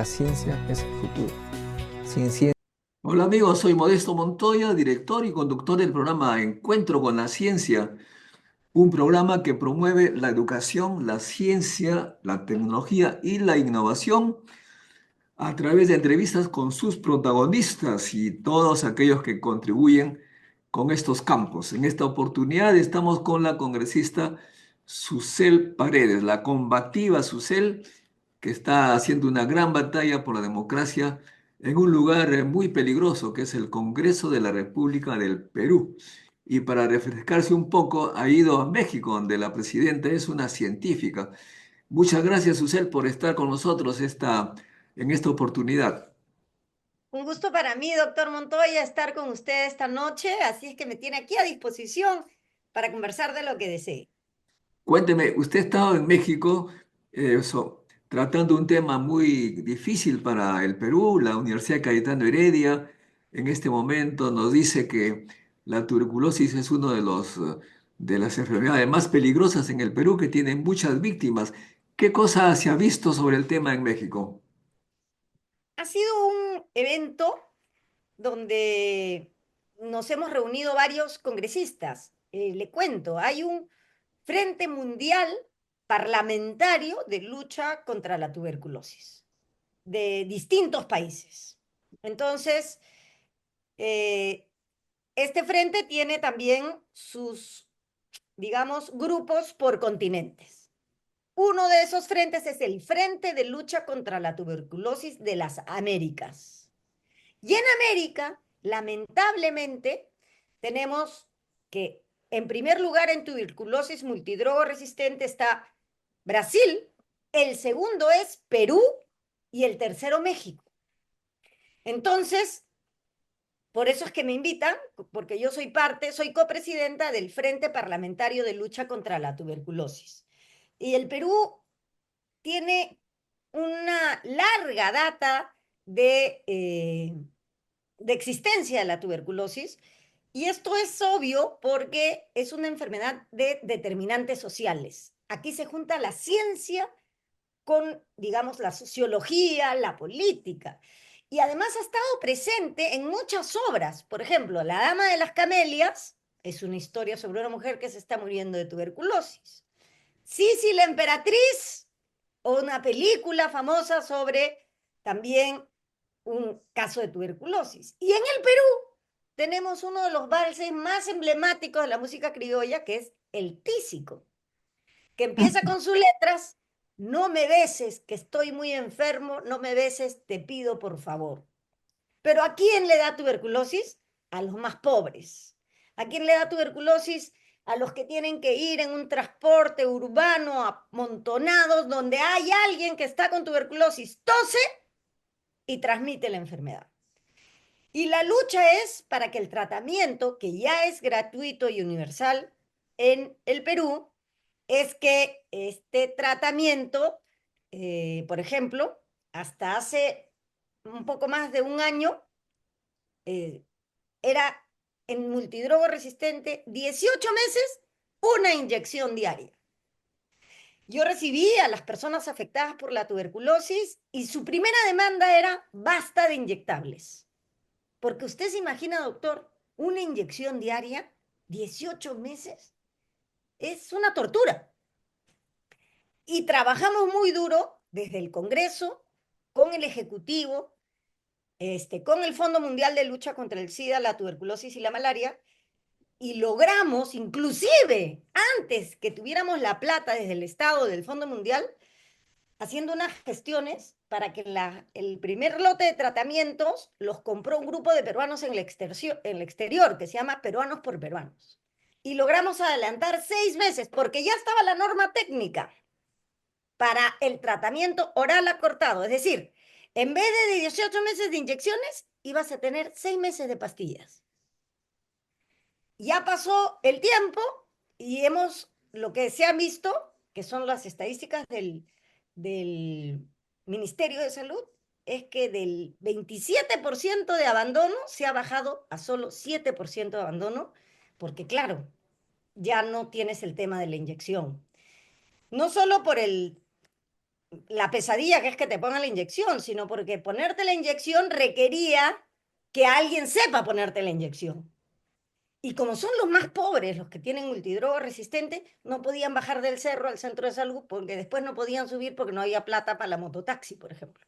La ciencia es el futuro. Sin ciencia. Hola amigos, soy Modesto Montoya, director y conductor del programa Encuentro con la Ciencia, un programa que promueve la educación, la ciencia, la tecnología y la innovación a través de entrevistas con sus protagonistas y todos aquellos que contribuyen con estos campos. En esta oportunidad estamos con la congresista Susel Paredes, la combativa Susel, que está haciendo una gran batalla por la democracia en un lugar muy peligroso, que es el Congreso de la República del Perú. Y para refrescarse un poco, ha ido a México, donde la presidenta es una científica. Muchas gracias, Susel, por estar con nosotros en esta oportunidad. Un gusto para mí, doctor Montoya, estar con usted esta noche, así es que me tiene aquí a disposición para conversar de lo que desee. Cuénteme, usted ha estado en México tratando un tema muy difícil para el Perú. La Universidad Cayetano Heredia en este momento nos dice que la tuberculosis es uno de las enfermedades más peligrosas en el Perú, que tiene muchas víctimas. ¿Qué cosa se ha visto sobre el tema en México? Ha sido un evento donde nos hemos reunido varios congresistas. Le cuento, hay un Frente Mundial Parlamentario de Lucha contra la Tuberculosis de distintos países. Entonces, eh, este frente tiene también sus, digamos, grupos por continentes. Uno de esos frentes es el Frente de Lucha contra la Tuberculosis de las Américas. Y en América, lamentablemente, tenemos que, en primer lugar, en tuberculosis multidrogo resistente está Brasil, el segundo es Perú y el tercero México. Entonces, por eso es que me invitan, porque yo soy parte, soy copresidenta del Frente Parlamentario de Lucha contra la Tuberculosis. Y el Perú tiene una larga data de existencia de la tuberculosis, y esto es obvio porque es una enfermedad de determinantes sociales. Aquí se junta la ciencia con, digamos, la sociología, la política. Y además ha estado presente en muchas obras. Por ejemplo, La Dama de las Camelias es una historia sobre una mujer que se está muriendo de tuberculosis. Sisi la Emperatriz, o una película famosa sobre también un caso de tuberculosis. Y en el Perú tenemos uno de los valses más emblemáticos de la música criolla, que es el tísico, que empieza con sus letras: no me beses, que estoy muy enfermo, no me beses, te pido por favor. Pero ¿a quién le da tuberculosis? A los más pobres. ¿A quién le da tuberculosis? A los que tienen que ir en un transporte urbano amontonados donde hay alguien que está con tuberculosis, tose y transmite la enfermedad. Y la lucha es para que el tratamiento, que ya es gratuito y universal en el Perú, es que este tratamiento, por ejemplo, hasta hace un poco más de un año, eh, era en multidrogo resistente 18 meses, una inyección diaria. Yo recibí a las personas afectadas por la tuberculosis y su primera demanda era basta de inyectables. Porque usted se imagina, doctor, una inyección diaria, 18 meses, es una tortura. Y trabajamos muy duro desde el Congreso, con el Ejecutivo, con el Fondo Mundial de Lucha contra el SIDA, la tuberculosis y la malaria, y logramos, inclusive antes que tuviéramos la plata desde el Estado del Fondo Mundial, haciendo unas gestiones para que el primer lote de tratamientos los compró un grupo de peruanos en el exterior, que se llama Peruanos por Peruanos. Y logramos adelantar 6 meses, porque ya estaba la norma técnica para el tratamiento oral acortado. Es decir, en vez de 18 meses de inyecciones, ibas a tener 6 meses de pastillas. Ya pasó el tiempo y lo que se ha visto, que son las estadísticas del Ministerio de Salud, es que del 27% de abandono se ha bajado a solo 7% de abandono, porque claro, ya no tienes el tema de la inyección. No solo por el la pesadilla que es que te pongan la inyección, sino porque ponerte la inyección requería que alguien sepa ponerte la inyección. Y como son los más pobres, los que tienen multidroga resistente, no podían bajar del cerro al centro de salud porque después no podían subir porque no había plata para la mototaxi, por ejemplo.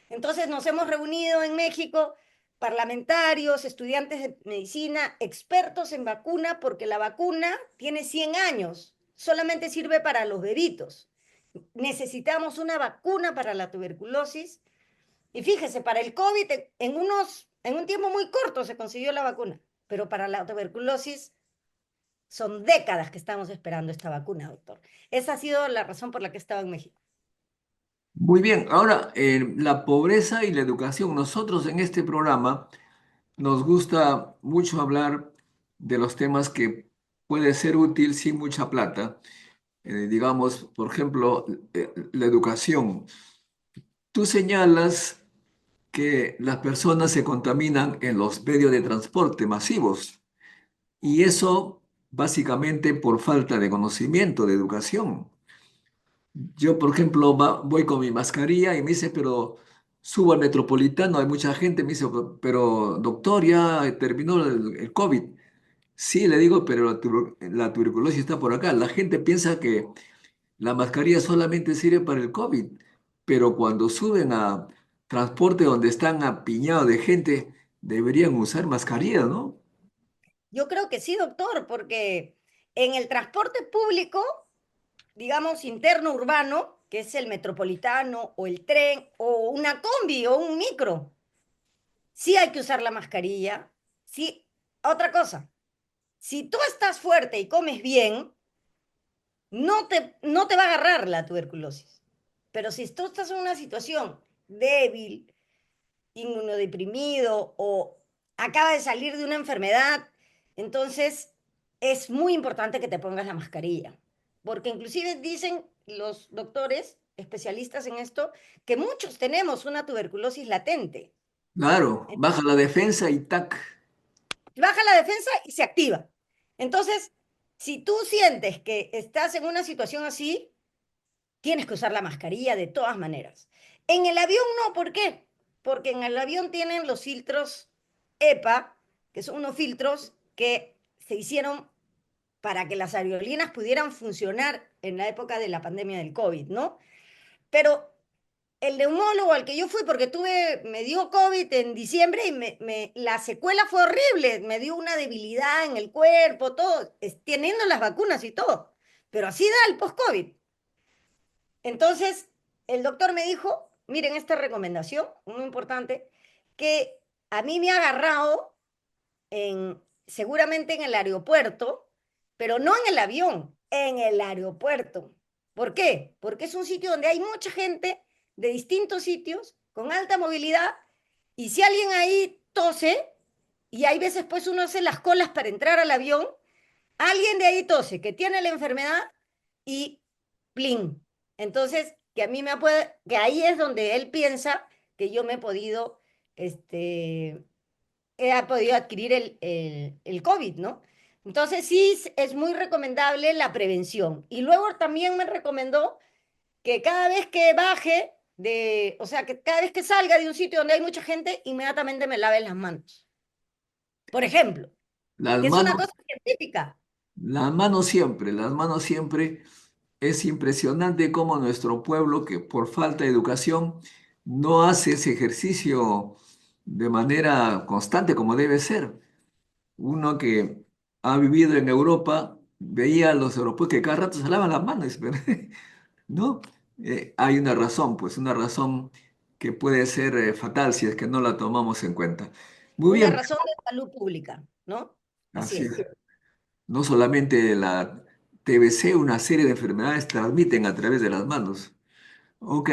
Entonces nos hemos reunido en México parlamentarios, estudiantes de medicina, expertos en vacuna, porque la vacuna tiene 100 años, solamente sirve para los bebitos. Necesitamos una vacuna para la tuberculosis. Y fíjese, para el COVID en un tiempo muy corto se consiguió la vacuna, pero para la tuberculosis son décadas que estamos esperando esta vacuna, doctor. Esa ha sido la razón por la que he estado en México. Muy bien, ahora la pobreza y la educación. Nosotros en este programa nos gusta mucho hablar de los temas que puede ser útil sin mucha plata. Digamos, por ejemplo, la educación. Tú señalas que las personas se contaminan en los medios de transporte masivos y eso básicamente por falta de conocimiento, de educación. Yo, por ejemplo, voy con mi mascarilla y me dice, pero subo al Metropolitano, hay mucha gente, me dice, pero doctor, ya terminó el COVID. Sí, le digo, pero la tuberculosis está por acá. La gente piensa que la mascarilla solamente sirve para el COVID, pero cuando suben a transporte donde están apiñados de gente, deberían usar mascarilla, ¿no? Yo creo que sí, doctor, porque en el transporte público, digamos, interno urbano, que es el metropolitano o el tren o una combi o un micro, sí hay que usar la mascarilla. Sí, otra cosa, si tú estás fuerte y comes bien, no te va a agarrar la tuberculosis. Pero si tú estás en una situación débil, inmunodeprimido o acaba de salir de una enfermedad, entonces es muy importante que te pongas la mascarilla. Porque inclusive dicen los doctores, especialistas en esto, que muchos tenemos una tuberculosis latente. Claro, baja la defensa y tac. Baja la defensa y se activa. Entonces, si tú sientes que estás en una situación así, tienes que usar la mascarilla de todas maneras. En el avión no, ¿por qué? Porque en el avión tienen los filtros EPA, que son unos filtros que se hicieron para que las aerolíneas pudieran funcionar en la época de la pandemia del COVID, ¿no? Pero el neumólogo al que yo fui, porque me dio COVID en diciembre y la secuela fue horrible, me dio una debilidad en el cuerpo, todo, teniendo las vacunas y todo, pero así da el post-COVID. Entonces, el doctor me dijo, miren esta recomendación, muy importante, que a mí me ha agarrado seguramente en el aeropuerto, pero no en el avión, en el aeropuerto. ¿Por qué? Porque es un sitio donde hay mucha gente de distintos sitios, con alta movilidad, y si alguien ahí tose, y hay veces pues uno hace las colas para entrar al avión, alguien de ahí tose, que tiene la enfermedad, y plin. Entonces, que ahí es donde él piensa que yo me he podido adquirir el COVID, ¿no? Entonces sí es muy recomendable la prevención. Y luego también me recomendó que cada vez que o sea, que cada vez que salga de un sitio donde hay mucha gente, inmediatamente me lave las manos. Por ejemplo, Las que es una manos, cosa científica. las manos siempre. Es impresionante cómo nuestro pueblo, que por falta de educación, no hace ese ejercicio de manera constante como debe ser. Uno que ha vivido en Europa veía a los europeos que cada rato se lavan las manos, pero, ¿no? Hay una razón, pues una razón que puede ser fatal si es que no la tomamos en cuenta. Muy Una bien, razón de salud pública, ¿no? Así así es. es. No solamente la TBC, una serie de enfermedades transmiten a través de las manos. Ok,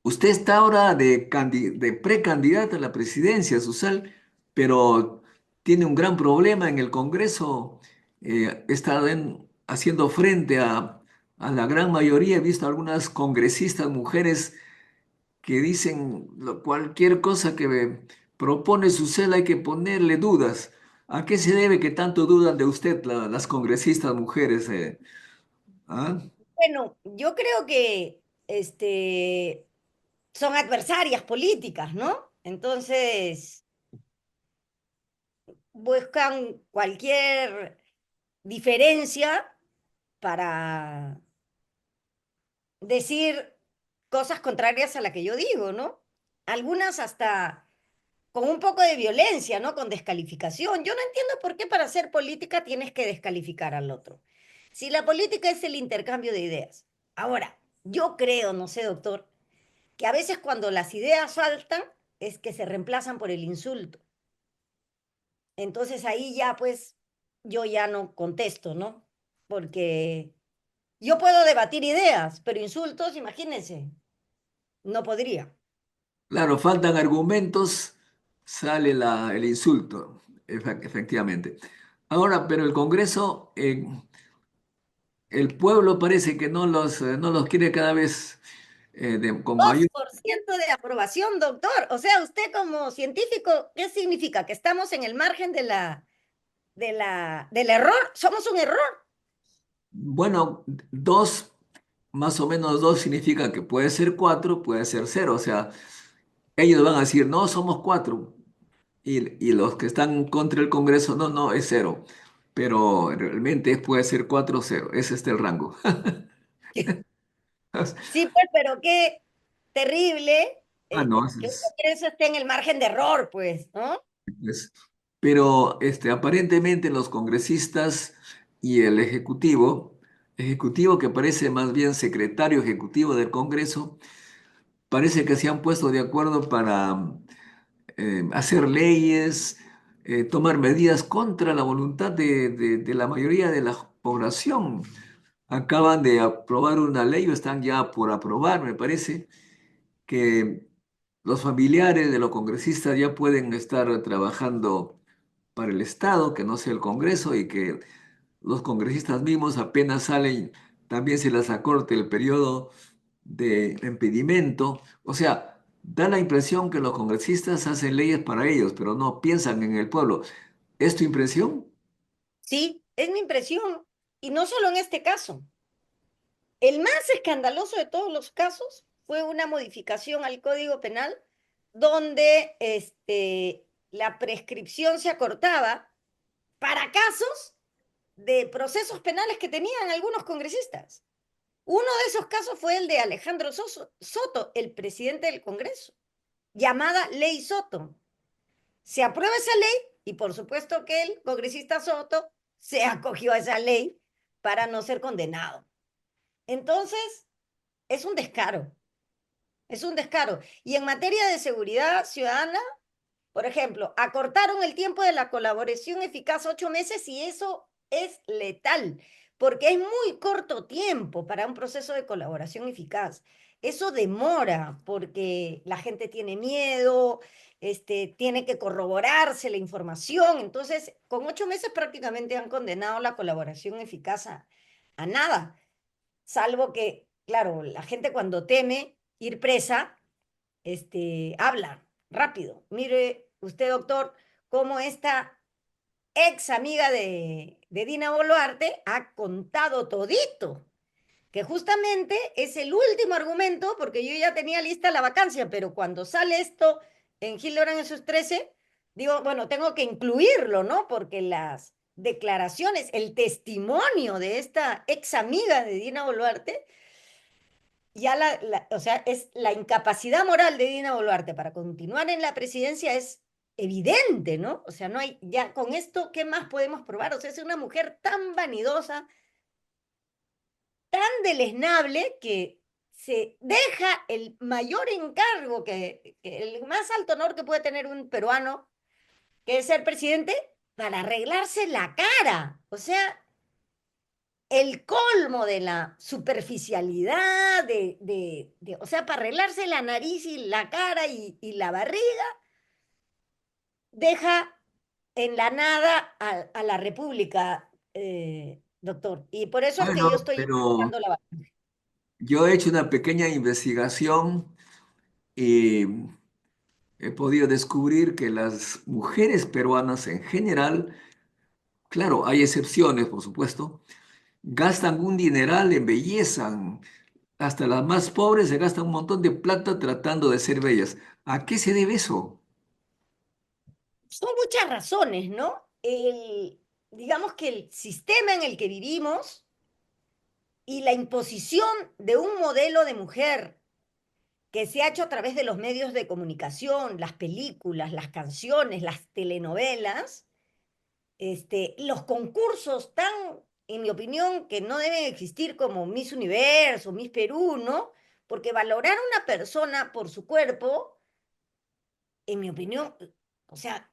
usted está ahora de precandidata a la presidencia, Susal, pero tiene un gran problema en el Congreso. Está haciendo frente a la gran mayoría. He visto algunas congresistas mujeres que dicen cualquier cosa que propone Susel hay que ponerle dudas. ¿A qué se debe que tanto dudan de usted las congresistas mujeres? ¿Ah? Bueno, yo creo que son adversarias políticas, ¿no? Entonces buscan cualquier diferencia para decir cosas contrarias a la que yo digo, ¿no? Algunas hasta con un poco de violencia, ¿no? Con descalificación. Yo no entiendo por qué para hacer política tienes que descalificar al otro. Si la política es el intercambio de ideas. Ahora, yo creo, no sé, doctor, que a veces cuando las ideas faltan es que se reemplazan por el insulto. Entonces ahí ya pues yo ya no contesto, ¿no? Porque yo puedo debatir ideas, pero insultos, imagínense, no podría. Claro, faltan argumentos, sale el insulto, efectivamente. Ahora, pero el Congreso, el pueblo parece que no los quiere cada vez con Dos mayor. por ciento de aprobación, doctor. O sea, usted como científico, ¿qué significa? Que estamos en el margen del error. Somos un error. Bueno, dos, más o menos dos significa que puede ser cuatro, puede ser cero. O sea, ellos van a decir, no, somos cuatro. Y los que están contra el Congreso, no, no, es cero. Pero realmente puede ser cuatro o cero. Ese es el rango. Sí, pues, pero qué terrible Ah, no, que uno quiere eso esté en el margen de error, pues, ¿no? es- pero aparentemente los congresistas y el ejecutivo que parece más bien secretario ejecutivo del Congreso, parece que se han puesto de acuerdo para hacer leyes, tomar medidas contra la voluntad de la mayoría de la población. Acaban de aprobar una ley o están ya por aprobar, me parece, que los familiares de los congresistas ya pueden estar trabajando para el Estado, que no sea el Congreso, y que los congresistas mismos apenas salen, también se les acorte el periodo de impedimento. O sea, da la impresión que los congresistas hacen leyes para ellos, pero no piensan en el pueblo. ¿Es tu impresión? Sí, es mi impresión. Y no solo en este caso. El más escandaloso de todos los casos fue una modificación al Código Penal donde la prescripción se acortaba para casos de procesos penales que tenían algunos congresistas. Uno de esos casos fue el de Alejandro Soto, el presidente del Congreso, llamada Ley Soto. Se aprueba esa ley y por supuesto que el congresista Soto se acogió a esa ley para no ser condenado. Entonces, es un descaro, es un descaro. Y en materia de seguridad ciudadana, por ejemplo, acortaron el tiempo de la colaboración eficaz 8 meses y eso es letal, porque es muy corto tiempo para un proceso de colaboración eficaz. Eso demora porque la gente tiene miedo, tiene que corroborarse la información. Entonces, con 8 meses prácticamente han condenado la colaboración eficaz a nada, salvo que, claro, la gente cuando teme ir presa, habla rápido. Mire usted, doctor, cómo esta ex amiga de Dina Boluarte ha contado todito, que justamente es el último argumento, porque yo ya tenía lista la vacancia, pero cuando sale esto en Gildoran en sus 13, digo, bueno, tengo que incluirlo, ¿no? Porque las declaraciones, el testimonio de esta ex amiga de Dina Boluarte ya o sea, es la incapacidad moral de Dina Boluarte para continuar en la presidencia es evidente, ¿no? O sea, no hay, ya con esto, ¿qué más podemos probar? O sea, es una mujer tan vanidosa, tan deleznable, que se deja el mayor encargo, que el más alto honor que puede tener un peruano, que es ser presidente, para arreglarse la cara. O sea, el colmo de la superficialidad, o sea, para arreglarse la nariz y la cara y la barriga, deja en la nada a la República, doctor. Y por eso es que yo Bueno, estoy pero buscando la... yo he hecho una pequeña investigación y he podido descubrir que las mujeres peruanas en general, claro, hay excepciones, por supuesto, gastan un dineral en belleza. Hasta las más pobres se gastan un montón de plata tratando de ser bellas. ¿A qué se debe eso? Son muchas razones, ¿no? Digamos que el sistema en el que vivimos y la imposición de un modelo de mujer que se ha hecho a través de los medios de comunicación, las películas, las canciones, las telenovelas, los concursos tan, en mi opinión, que no deben existir como Miss Universo, Miss Perú, ¿no? Porque valorar a una persona por su cuerpo, en mi opinión, o sea,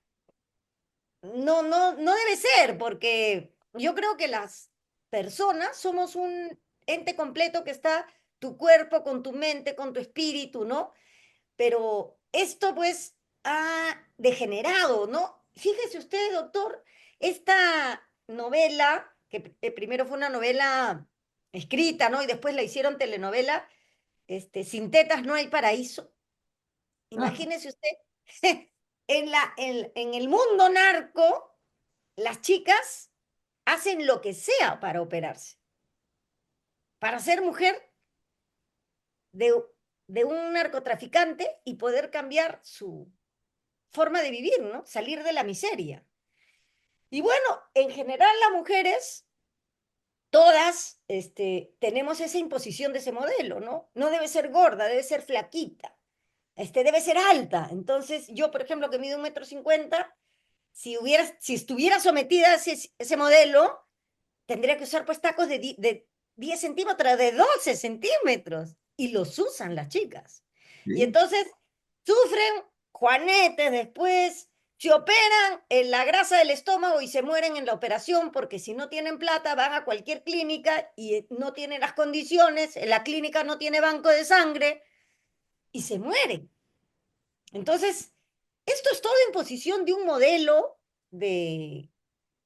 no debe ser, porque yo creo que las personas somos un ente completo que está tu cuerpo con tu mente, con tu espíritu, ¿no? Pero esto pues ha degenerado, ¿no? Fíjese usted, doctor, esta novela, que primero fue una novela escrita, ¿no? Y después la hicieron telenovela, Sin tetas no hay paraíso. Ah, Imagínese usted, en el mundo narco, las chicas hacen lo que sea para operarse, para ser mujer de, de un narcotraficante y poder cambiar su forma de vivir, ¿no? Salir de la miseria. Y bueno, en general las mujeres, todas, tenemos esa imposición de ese modelo, ¿no? No debe ser gorda, debe ser flaquita, debe ser alta. Entonces, yo, por ejemplo, que mido 1,50 m, si estuviera sometida a ese modelo, tendría que usar pues tacos de 10 centímetros, de 12 centímetros. Y los usan las chicas. Y sí. entonces sufren juanetes después, se operan en la grasa del estómago y se mueren en la operación porque si no tienen plata van a cualquier clínica y no tienen las condiciones, en la clínica no tiene banco de sangre y se mueren. Entonces, esto es toda imposición de un modelo de,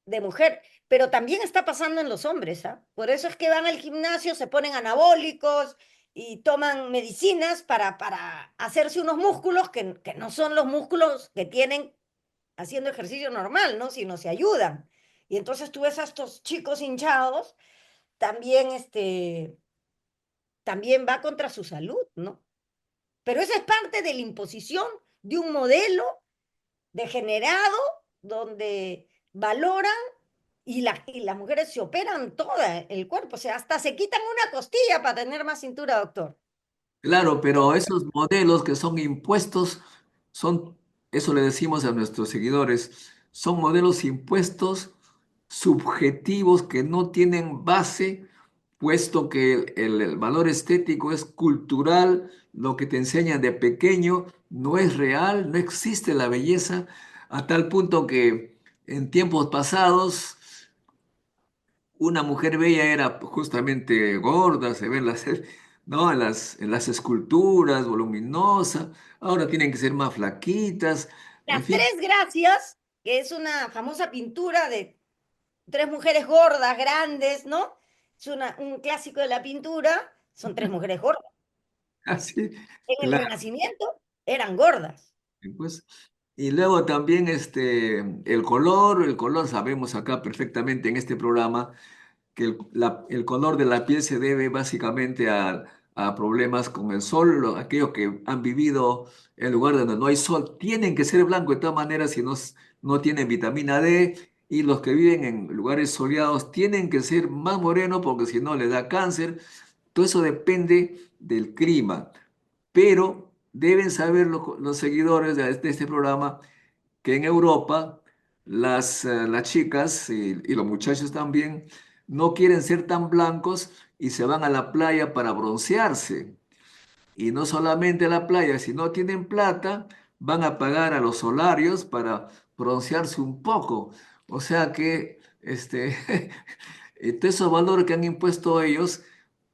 de mujer, pero también está pasando en los hombres, ¿ah? Por eso es que van al gimnasio, se ponen anabólicos y toman medicinas para hacerse unos músculos que no son los músculos que tienen haciendo ejercicio normal, ¿no? Sino se ayudan. Y entonces tú ves a estos chicos hinchados, también, también va contra su salud, ¿no? Pero esa es parte de la imposición de un modelo degenerado donde valoran y las mujeres se operan todo el cuerpo, o sea, hasta se quitan una costilla para tener más cintura, doctor. Claro, pero esos modelos que son impuestos son, eso le decimos a nuestros seguidores, son modelos impuestos subjetivos que no tienen base, puesto que el valor estético es cultural, lo que te enseñan de pequeño no es real, no existe la belleza, a tal punto que en tiempos pasados una mujer bella era justamente gorda, se ve en las, ¿no? En las esculturas, voluminosa. Ahora tienen que ser más flaquitas. En Las fin, tres gracias, que es una famosa pintura de tres mujeres gordas, grandes, ¿no? Es un clásico de la pintura, son tres mujeres gordas. así, En el claro. Renacimiento eran gordas. Pues. Y luego también el color sabemos acá perfectamente en este programa que el color de la piel se debe básicamente a problemas con el sol. Aquellos que han vivido en lugares donde no hay sol tienen que ser blancos de todas maneras si no, no tienen vitamina D. Y los que viven en lugares soleados tienen que ser más morenos porque si no les da cáncer. Todo eso depende del clima. Pero deben saber los seguidores de este programa que en Europa las chicas y los muchachos también no quieren ser tan blancos y se van a la playa para broncearse. Y no solamente a la playa, si no tienen plata, van a pagar a los solarios para broncearse un poco. O sea que todos esos valores que han impuesto ellos,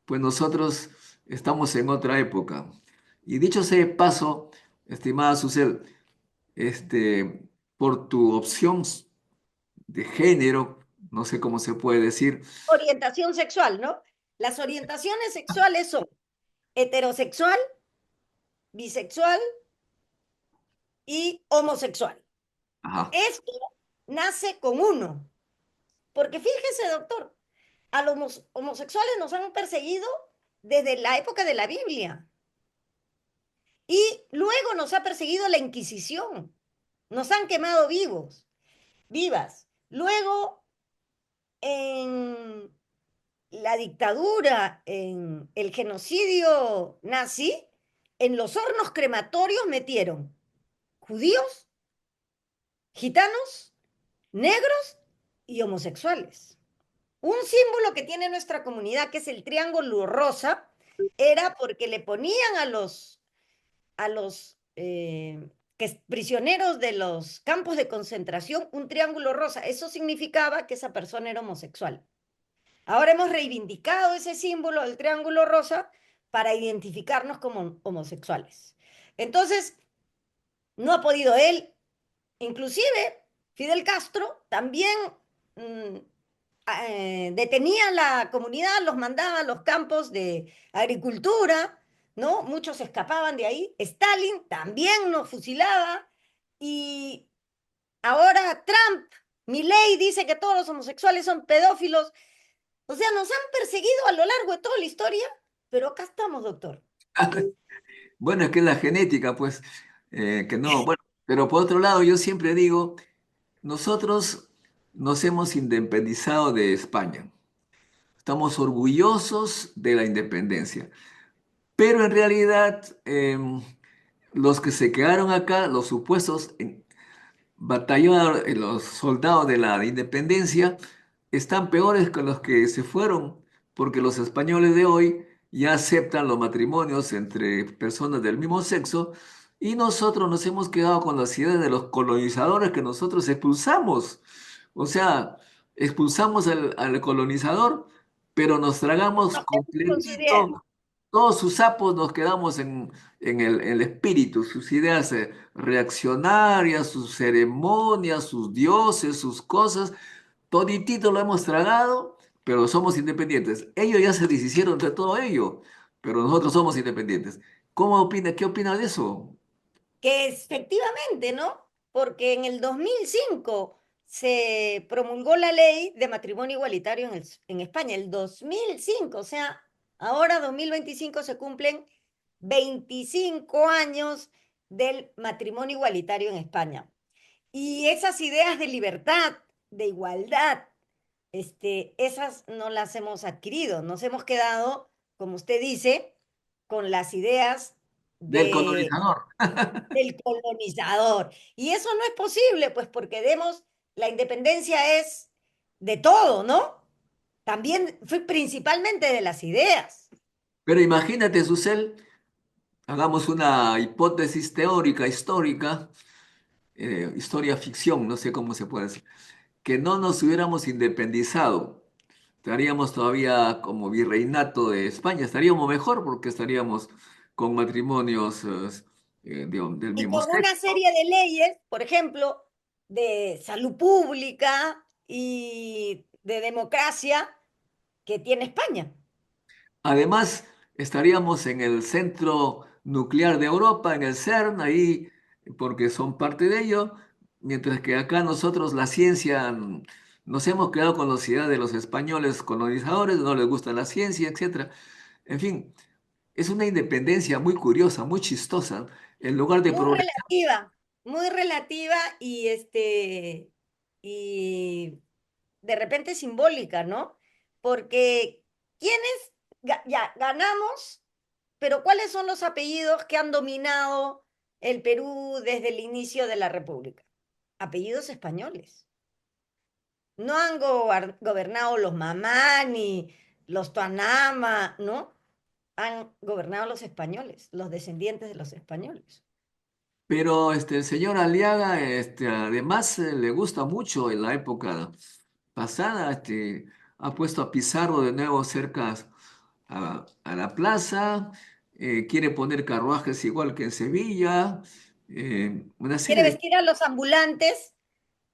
pues nosotros estamos en otra época. Y dicho sea de paso, estimada Susel, este, por tu opción de género, no sé cómo se puede decir, Orientación sexual, ¿no? Las orientaciones sexuales son heterosexual, bisexual y homosexual. ajá, Esto nace con uno, porque fíjese, doctor, a los homosexuales nos han perseguido desde la época de la Biblia. Y luego nos ha perseguido la Inquisición. Nos han quemado vivas. Luego, en la dictadura, en el genocidio nazi, en los hornos crematorios metieron judíos, gitanos, negros y homosexuales. Un símbolo que tiene nuestra comunidad, que es el triángulo rosa, era porque le ponían a los prisioneros de los campos de concentración un triángulo rosa. Eso significaba que esa persona era homosexual. Ahora hemos reivindicado ese símbolo del triángulo rosa para identificarnos como homosexuales. Entonces, no ha podido él, inclusive Fidel Castro también mm, detenía a la comunidad, los mandaba a los campos de agricultura, ¿no? Muchos escapaban de ahí. Stalin también nos fusilaba y ahora Trump, Milei dice que todos los homosexuales son pedófilos. O sea, nos han perseguido a lo largo de toda la historia, pero acá estamos, doctor. Bueno, es que es la genética, pues, que no, bueno, pero por otro lado, yo siempre digo, nosotros nos hemos independizado de España, estamos orgullosos de la independencia, pero en realidad los que se quedaron acá, los supuestos batalladores, los soldados de la independencia, están peores que los que se fueron, porque los españoles de hoy ya aceptan los matrimonios entre personas del mismo sexo y nosotros nos hemos quedado con las ideas de los colonizadores que nosotros expulsamos. O sea, expulsamos al colonizador, pero nos tragamos Nos quedamos con su idea. completito todos sus sapos, nos quedamos en el espíritu, sus ideas reaccionarias, sus ceremonias, sus dioses, sus cosas. Toditito lo hemos tragado, pero somos independientes. Ellos ya se deshicieron de todo ello, pero nosotros somos independientes. ¿Cómo opina? ¿Qué opina de eso? Que efectivamente, ¿no? Porque en el 2005 se promulgó la ley de matrimonio igualitario en España, el 2005, o sea, ahora 2025 se cumplen 25 años del matrimonio igualitario en España. Y esas ideas de libertad, de igualdad, esas no las hemos adquirido, nos hemos quedado, como usted dice, con las ideas Del de colonizador. del colonizador. Y eso no es posible, pues porque la independencia es de todo, ¿no? También fue principalmente de las ideas. Pero imagínate, Susel, hagamos una hipótesis teórica, histórica, historia ficción, no sé cómo se puede decir, que no nos hubiéramos independizado. Estaríamos todavía como virreinato de España, estaríamos mejor porque estaríamos con matrimonios del Y mismo con una sexo. serie de leyes, por ejemplo, de salud pública y de democracia que tiene España. Además, estaríamos en el centro nuclear de Europa, en el CERN, ahí, porque son parte de ello, mientras que acá nosotros la ciencia nos hemos quedado con las ideas de los españoles colonizadores, no les gusta la ciencia, etcétera. En fin, es una independencia muy curiosa, muy chistosa. En lugar de Muy progresar, muy relativa y de repente simbólica, ¿no? Porque ¿quiénes ya ganamos? Pero ¿cuáles son los apellidos que han dominado el Perú desde el inicio de la República? Apellidos españoles. No han gobernado los Mamá ni los Tuanama, ¿no? Han gobernado los españoles, los descendientes de los españoles. pero el señor Aliaga, además le gusta mucho en la época pasada, ha puesto a Pizarro de nuevo cerca a la plaza, quiere poner carruajes igual que en Sevilla, una Quiere serie de... vestir a los ambulantes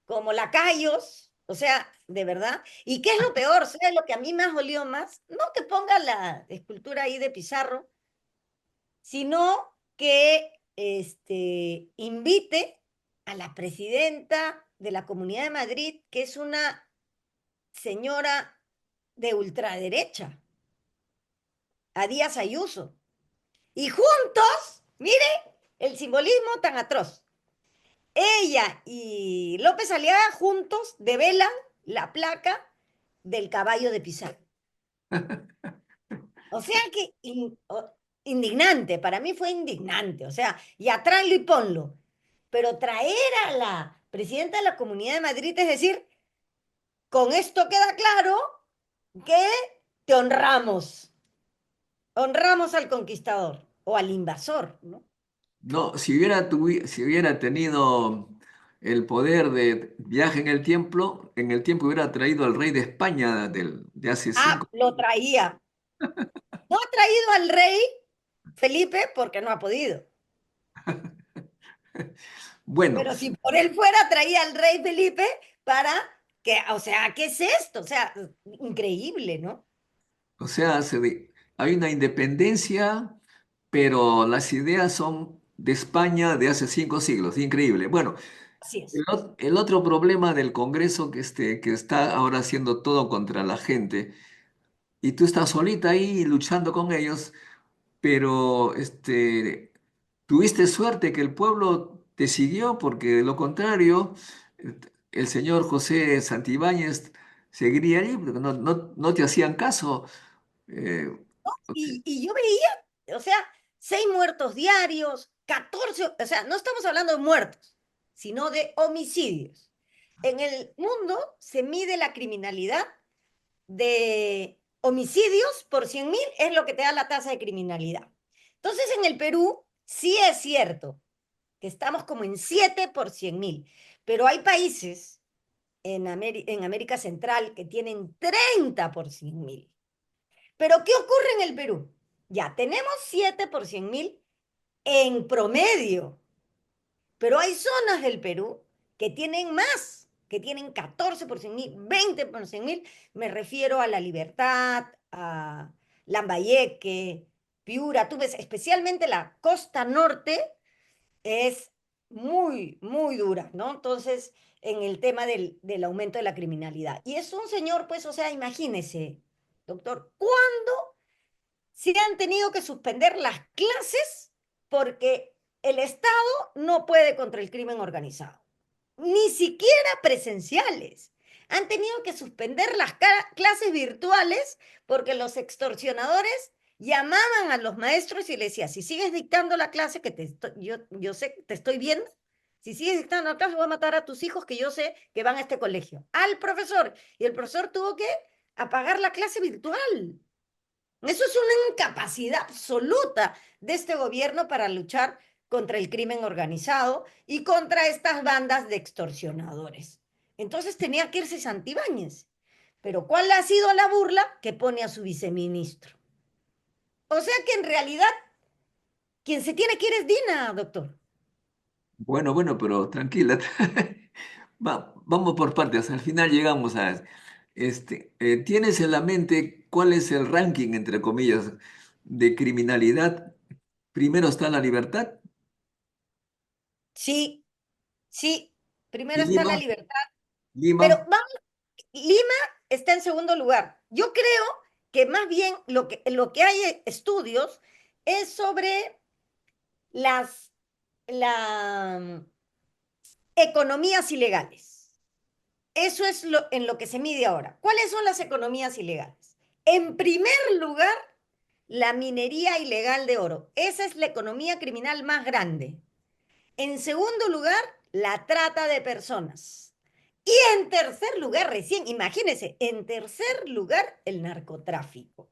como lacayos, o sea, de verdad. ¿Y qué es lo peor? ¿Sabes lo que a mí me ha dolido más? No que ponga la escultura ahí de Pizarro, sino que invite a la presidenta de la Comunidad de Madrid, que es una señora de ultraderecha, a Díaz Ayuso. Y juntos, mire el simbolismo tan atroz. Ella y López Aliaga juntos develan la placa del caballo de Pizarro. O sea que indignante, para mí fue indignante. O sea, ya tráelo y ponlo. Pero traer a la presidenta de la Comunidad de Madrid es decir, con esto queda claro que te honramos. Honramos al conquistador o al invasor, ¿no? No, si hubiera tenido el poder de viaje en el tiempo hubiera traído al rey de España de hace Ah, cinco. lo traía. No ha traído al rey Felipe porque no ha podido. Bueno, Pero si por él fuera, traía al rey Felipe para que, o sea, ¿qué es esto? O sea, increíble, ¿no? o sea, hay una independencia, pero las ideas son de España de hace 5 siglos. Increíble. Bueno, Así el, es. el otro problema del Congreso que está ahora haciendo todo contra la gente, y tú estás solita ahí luchando con ellos, pero tuviste suerte que el pueblo te siguió, porque de lo contrario, eh, el señor José Santibáñez seguiría allí, porque no te hacían caso. Eh, Y yo veía, o sea, 6 muertos diarios, 14, o sea, no estamos hablando de muertos, sino de homicidios. En el mundo se mide la criminalidad de homicidios por 100.000, es lo que te da la tasa de criminalidad. Entonces, en el Perú sí es cierto que estamos como en 7 por 100.000, pero hay países en América Central que tienen 30 por 100.000. Pero ¿qué ocurre en el Perú? Ya tenemos 7 por 100.000 en promedio, pero hay zonas del Perú que tienen más, que tienen 14 por 100.000, 20 por 100.000. Me refiero a La Libertad, a Lambayeque, Piura. Tú ves, especialmente la costa norte es muy, muy dura, ¿no? Entonces, en el tema del aumento de la criminalidad. Y es un señor, pues, o sea, imagínese, doctor, ¿cuándo se han tenido que suspender las clases porque el Estado no puede contra el crimen organizado? Ni siquiera presenciales. Han tenido que suspender las clases virtuales porque los extorsionadores llamaban a los maestros y les decían, si sigues dictando la clase, que yo sé que te estoy viendo, si sigues dictando la clase voy a matar a tus hijos que yo sé que van a este colegio. Al profesor. Y el profesor tuvo que apagar la clase virtual. Eso es una incapacidad absoluta de este gobierno para luchar contra el crimen organizado y contra estas bandas de extorsionadores. Entonces tenía que irse Santibáñez. Pero ¿cuál ha sido la burla? Que pone a su viceministro. O sea que en realidad quien se tiene que ir es Dina, doctor. bueno, bueno, pero tranquila. Vamos por partes. Al final llegamos a... ¿Tienes en la mente cuál es el ranking, entre comillas, de criminalidad? Primero está La Libertad Sí, sí. y Primero está la Lima. libertad. Pero Lima. vamos, Lima está en segundo lugar. Yo creo que más bien lo que hay estudios es sobre las economías ilegales. Eso es en lo que se mide ahora. ¿Cuáles son las economías ilegales? En primer lugar, la minería ilegal de oro. Esa es la economía criminal más grande. En segundo lugar, la trata de personas. Y en tercer lugar, recién, imagínense, en tercer lugar, el narcotráfico.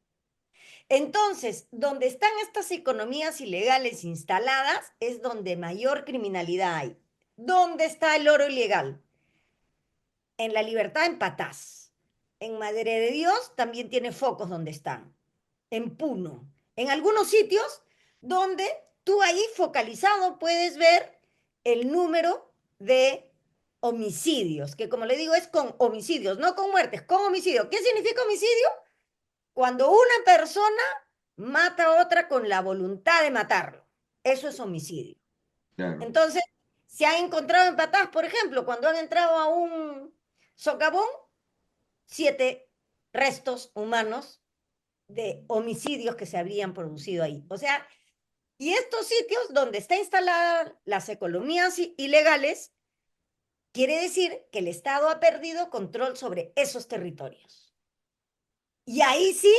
Entonces, donde están estas economías ilegales instaladas es donde mayor criminalidad hay. ¿Dónde está el oro ilegal? En La Libertad, en Patás. En Madre de Dios también tiene focos donde están. En Puno. En algunos sitios donde tú ahí focalizado puedes ver el número de homicidios, que como le digo es con homicidios, no con muertes, con homicidio. ¿Qué significa homicidio? Cuando una persona mata a otra con la voluntad de matarlo. Eso es homicidio. Claro. Entonces, se han encontrado empatadas, por ejemplo, cuando han entrado a un socavón, 7 restos humanos de homicidios que se habrían producido ahí. O sea, y estos sitios donde está instalada las economías ilegales, quiere decir que el Estado ha perdido control sobre esos territorios. Y ahí sí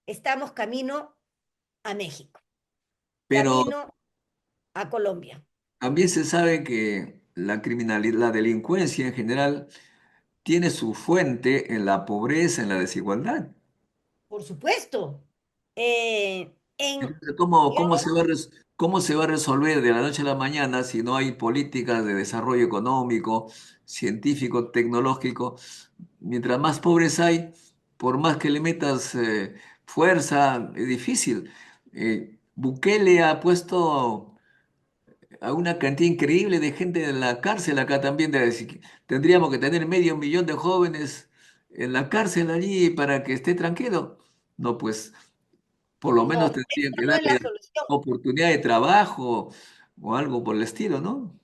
estamos camino a México, Pero camino a Colombia. también se sabe que la criminalidad, la delincuencia en general tiene su fuente en la pobreza, en la desigualdad. Por supuesto. En, Entonces, ¿cómo digamos, cómo se va a resolver de la noche a la mañana si no hay políticas de desarrollo económico, científico, tecnológico? Mientras más pobres hay, por más que le metas fuerza, es difícil. Bukele ha puesto a una cantidad increíble de gente en la cárcel acá también. Tendríamos que tener medio millón de jóvenes en la cárcel allí para que esté tranquilo. No, pues por lo menos no, tendrían esa que no es la darle solución. oportunidad de trabajo o algo por el estilo, ¿no?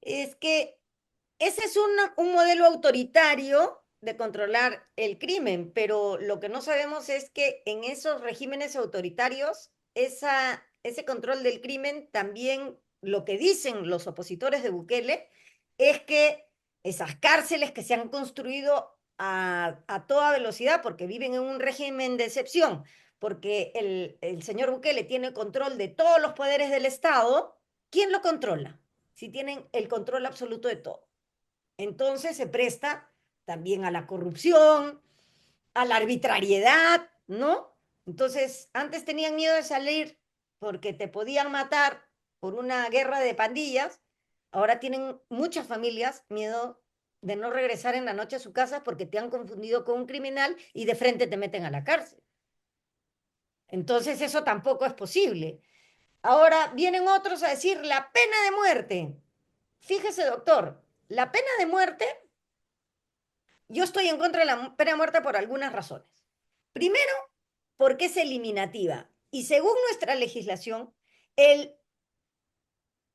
Es que ese es un modelo autoritario de controlar el crimen, pero lo que no sabemos es que en esos regímenes autoritarios, ese control del crimen también, lo que dicen los opositores de Bukele, es que esas cárceles que se han construido a toda velocidad, porque viven en un régimen de excepción, porque el señor Bukele tiene control de todos los poderes del Estado, ¿quién lo controla? Si tienen el control absoluto de todo. Entonces se presta también a la corrupción, a la arbitrariedad, ¿no? Entonces, antes tenían miedo de salir porque te podían matar por una guerra de pandillas, ahora tienen muchas familias miedo de no regresar en la noche a su casa porque te han confundido con un criminal y de frente te meten a la cárcel. Entonces, eso tampoco es posible. Ahora vienen otros a decir la pena de muerte. Fíjese, doctor, la pena de muerte, yo estoy en contra de la pena de muerte por algunas razones. Primero, porque es eliminativa. Y según nuestra legislación, el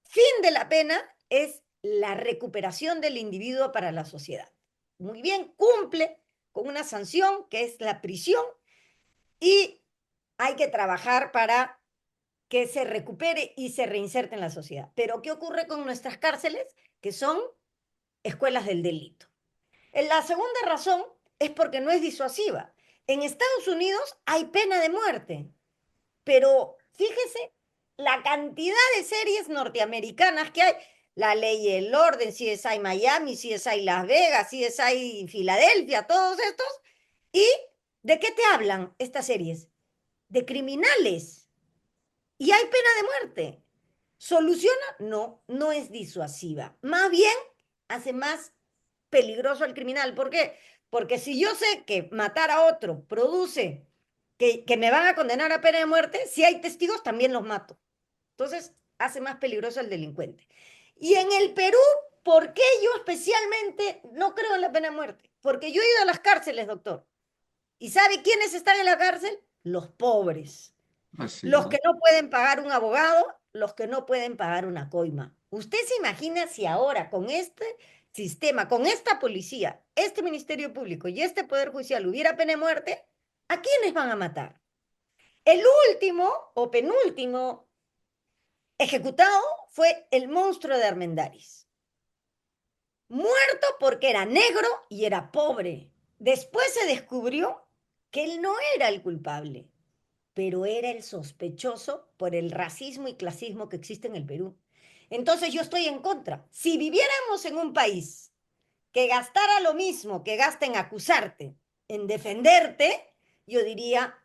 fin de la pena es la recuperación del individuo para la sociedad. Muy bien, cumple con una sanción que es la prisión y hay que trabajar para que se recupere y se reinserte en la sociedad. Pero ¿qué ocurre con nuestras cárceles? Que son escuelas del delito. La segunda razón es porque no es disuasiva. En Estados Unidos hay pena de muerte, pero fíjese la cantidad de series norteamericanas que hay. La Ley y el Orden, CSI Miami, CSI Las Vegas, CSI Filadelfia, todos estos. ¿Y de qué te hablan estas series? De criminales. Y hay pena de muerte. ¿Soluciona? No, no es disuasiva. Más bien hace más peligroso al criminal. ¿Por qué? Porque si yo sé que matar a otro produce que me van a condenar a pena de muerte, si hay testigos también los mato. Entonces hace más peligroso al delincuente. Y en el Perú, ¿por qué yo especialmente no creo en la pena de muerte? Porque yo he ido a las cárceles, doctor. ¿Y sabe quiénes están en la cárcel? Los pobres. Así, Los ¿no? que no pueden pagar un abogado, los que no pueden pagar una coima. ¿Usted se imagina si ahora con este sistema, con esta policía, este Ministerio Público y este Poder Judicial hubiera pena de muerte? ¿A quiénes van a matar? El último o penúltimo ejecutado fue el monstruo de Armendáriz. Muerto porque era negro y era pobre. Después se descubrió que él no era el culpable, pero era el sospechoso por el racismo y clasismo que existe en el Perú. Entonces yo estoy en contra. Si viviéramos en un país que gastara lo mismo que gasta en acusarte, en defenderte, yo diría,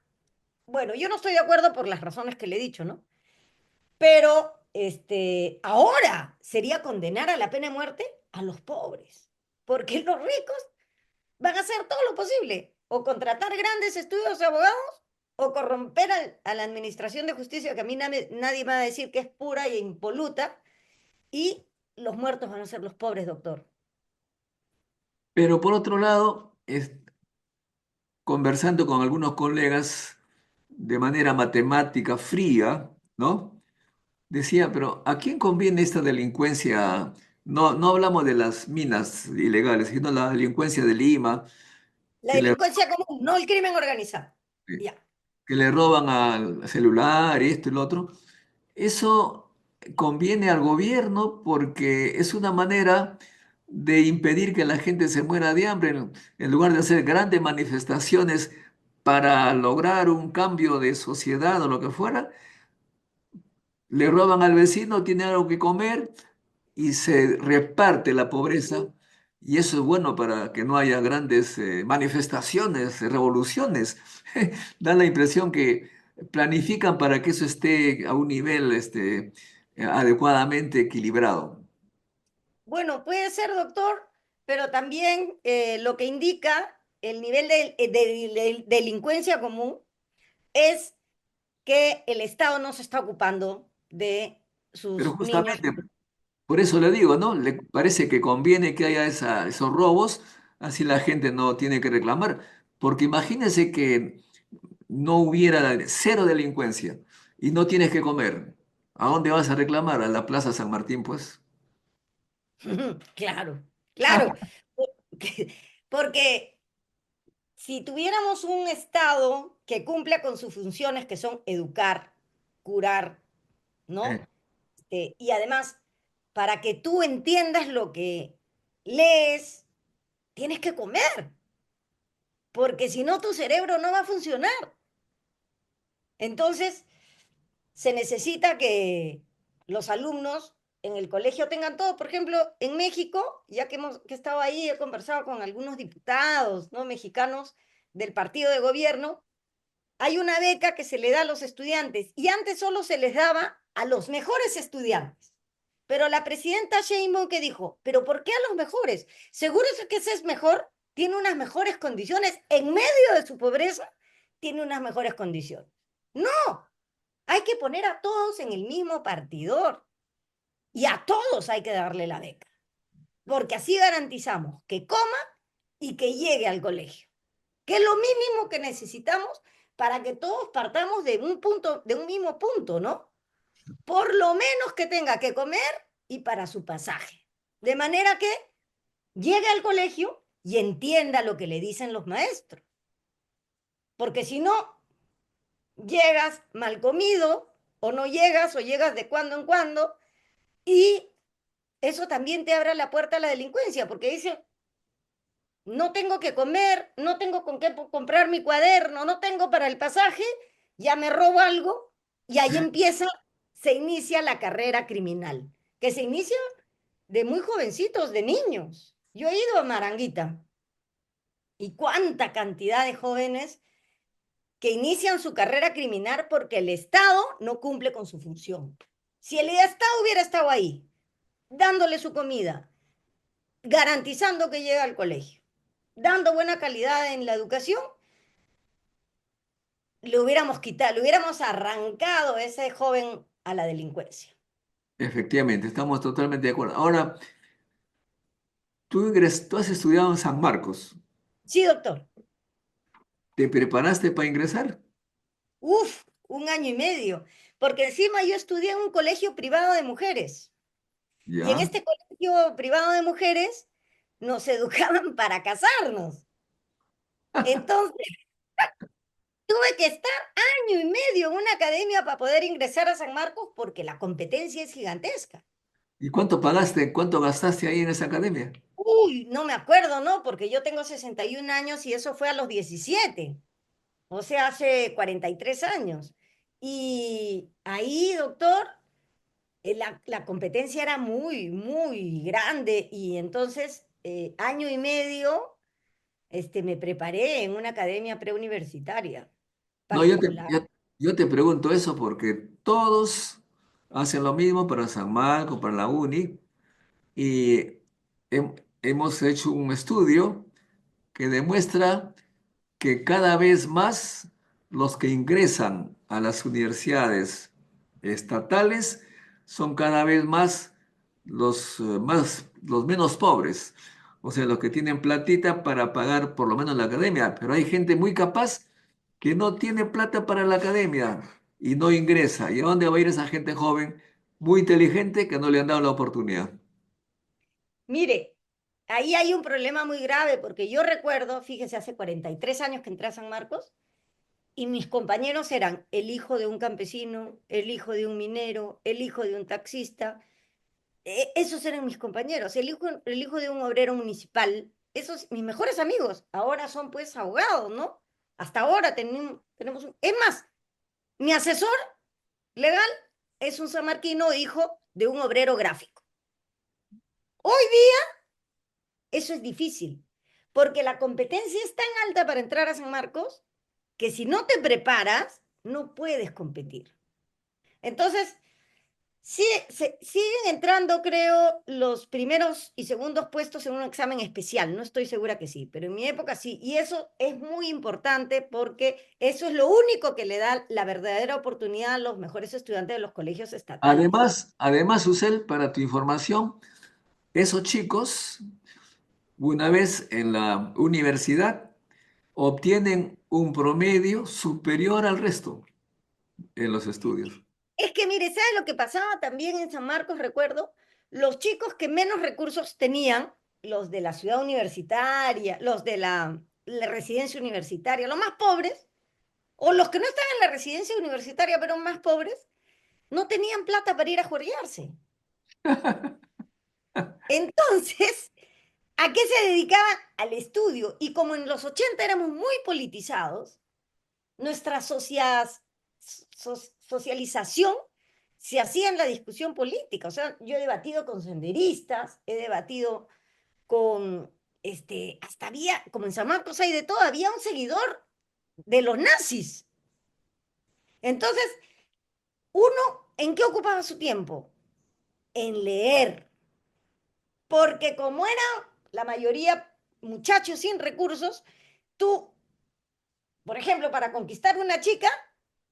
bueno, yo no estoy de acuerdo por las razones que le he dicho, ¿no? Pero ahora sería condenar a la pena de muerte a los pobres, porque los ricos van a hacer todo lo posible, o contratar grandes estudios de abogados, o corromper a la administración de justicia, que a mí nadie va a decir que es pura e impoluta, y los muertos van a ser los pobres, doctor. Pero por otro lado, conversando con algunos colegas de manera matemática fría, ¿no? Decía, pero ¿a quién conviene esta delincuencia? No, no hablamos de las minas ilegales, sino la delincuencia de Lima, La que le, delincuencia común, no el crimen organizado. Ya. que le roban al celular y esto y lo otro. Eso conviene al gobierno porque es una manera de impedir que la gente se muera de hambre en lugar de hacer grandes manifestaciones para lograr un cambio de sociedad o lo que fuera. Le roban al vecino, tiene algo que comer y se reparte la pobreza. Y eso es bueno para que no haya grandes manifestaciones, revoluciones. Da la impresión que planifican para que eso esté a un nivel adecuadamente equilibrado. Bueno, puede ser, doctor, pero también lo que indica el nivel de delincuencia común es que el Estado no se está ocupando de Pero sus niños. justamente por eso le digo, ¿no? Le parece que conviene que haya esos robos, así la gente no tiene que reclamar. Porque imagínense que no hubiera cero delincuencia y no tienes que comer. ¿A dónde vas a reclamar? ¿A la Plaza San Martín, pues? Claro, claro. Porque, porque si tuviéramos un Estado que cumpla con sus funciones, que son educar, curar, Eh, ¿no? Y además, para que tú entiendas lo que lees, tienes que comer, porque si no, tu cerebro no va a funcionar. Entonces, se necesita que los alumnos en el colegio tengan todo. Por ejemplo, en México, ya que he estado ahí, he conversado con algunos diputados, ¿no? Mexicanos del partido de gobierno, hay una beca que se le da a los estudiantes y antes solo se les daba a los mejores estudiantes. Pero la presidenta Sheinbaum que dijo, ¿pero por qué a los mejores? Seguro es que ese es mejor, tiene unas mejores condiciones, en medio de su pobreza, tiene unas mejores condiciones. No, hay que poner a todos en el mismo partidor y a todos hay que darle la beca, porque así garantizamos que coma y que llegue al colegio, que es lo mínimo que necesitamos para que todos partamos de un punto, de un mismo punto, ¿no? Por lo menos que tenga que comer y para su pasaje. De manera que llegue al colegio y entienda lo que le dicen los maestros. Porque si no, llegas mal comido o llegas de cuando en cuando y eso también te abre la puerta a la delincuencia, porque dice, no tengo que comer, no tengo con qué comprar mi cuaderno, no tengo para el pasaje, ya me robo algo y ahí empieza, se inicia la carrera criminal, que se inicia de muy jovencitos, de niños. Yo he ido a Maranguita y cuánta cantidad de jóvenes que inician su carrera criminal porque el Estado no cumple con su función. Si el Estado hubiera estado ahí, dándole su comida, garantizando que llega al colegio, dando buena calidad en la educación, le hubiéramos quitado, le hubiéramos arrancado a ese joven a la delincuencia. Efectivamente, estamos totalmente de acuerdo. Ahora, tú has estudiado en San Marcos. Sí, doctor. ¿Te preparaste para ingresar? Uf, un año y medio, porque encima yo estudié en un colegio privado de mujeres. Y en Ya. este colegio privado de mujeres nos educaban para casarnos. Entonces, tuve que estar año y medio en una academia para poder ingresar a San Marcos porque la competencia es gigantesca. ¿Y cuánto pagaste, cuánto gastaste ahí en esa academia? Uy, no me acuerdo, ¿no? Porque yo tengo 61 años y eso fue a los 17, o sea, hace 43 años. Y ahí, doctor, la competencia era muy, muy grande y entonces año y medio me preparé en una academia preuniversitaria No, particular. yo te pregunto eso porque todos hacen lo mismo para San Marcos, para la UNI, y hemos hecho un estudio que demuestra que cada vez más los que ingresan a las universidades estatales son cada vez los menos pobres, o sea, los que tienen platita para pagar por lo menos la academia, pero hay gente muy capaz que no tiene plata para la academia y no ingresa. ¿Y a dónde va a ir esa gente joven, muy inteligente, que no le han dado la oportunidad? Mire, ahí hay un problema muy grave, porque yo recuerdo, fíjese, hace 43 años que entré a San Marcos, y mis compañeros eran el hijo de un campesino, el hijo de un minero, el hijo de un taxista. Esos eran mis compañeros, el hijo de un obrero municipal. Esos, mis mejores amigos, ahora son pues abogados, ¿no? Hasta ahora tenemos un... Es más, mi asesor legal es un sanmarquino hijo de un obrero gráfico. Hoy día eso es difícil, porque la competencia es tan alta para entrar a San Marcos que si no te preparas, no puedes competir. Entonces, sí, siguen entrando, creo, los primeros y segundos puestos en un examen especial. No estoy segura que sí, pero en mi época sí. Y eso es muy importante porque eso es lo único que le da la verdadera oportunidad a los mejores estudiantes de los colegios estatales. Además, Susel, para tu información, esos chicos, una vez en la universidad, obtienen un promedio superior al resto en los estudios. Es que, mire, ¿sabe lo que pasaba también en San Marcos? Recuerdo, los chicos que menos recursos tenían, los de la ciudad universitaria, los de la residencia universitaria, los más pobres, o los que no estaban en la residencia universitaria pero más pobres, no tenían plata para ir a juerguearse. Entonces, ¿a qué se dedicaban? Al estudio. Y como en los 80 éramos muy politizados, nuestra socialización se hacía en la discusión política. O sea, yo he debatido con senderistas, he debatido con, hasta había, como en San Marcos hay de todo, había un seguidor de los nazis. Entonces, uno, ¿en qué ocupaba su tiempo? En leer, porque como eran la mayoría muchachos sin recursos, tú, por ejemplo, para conquistar una chica,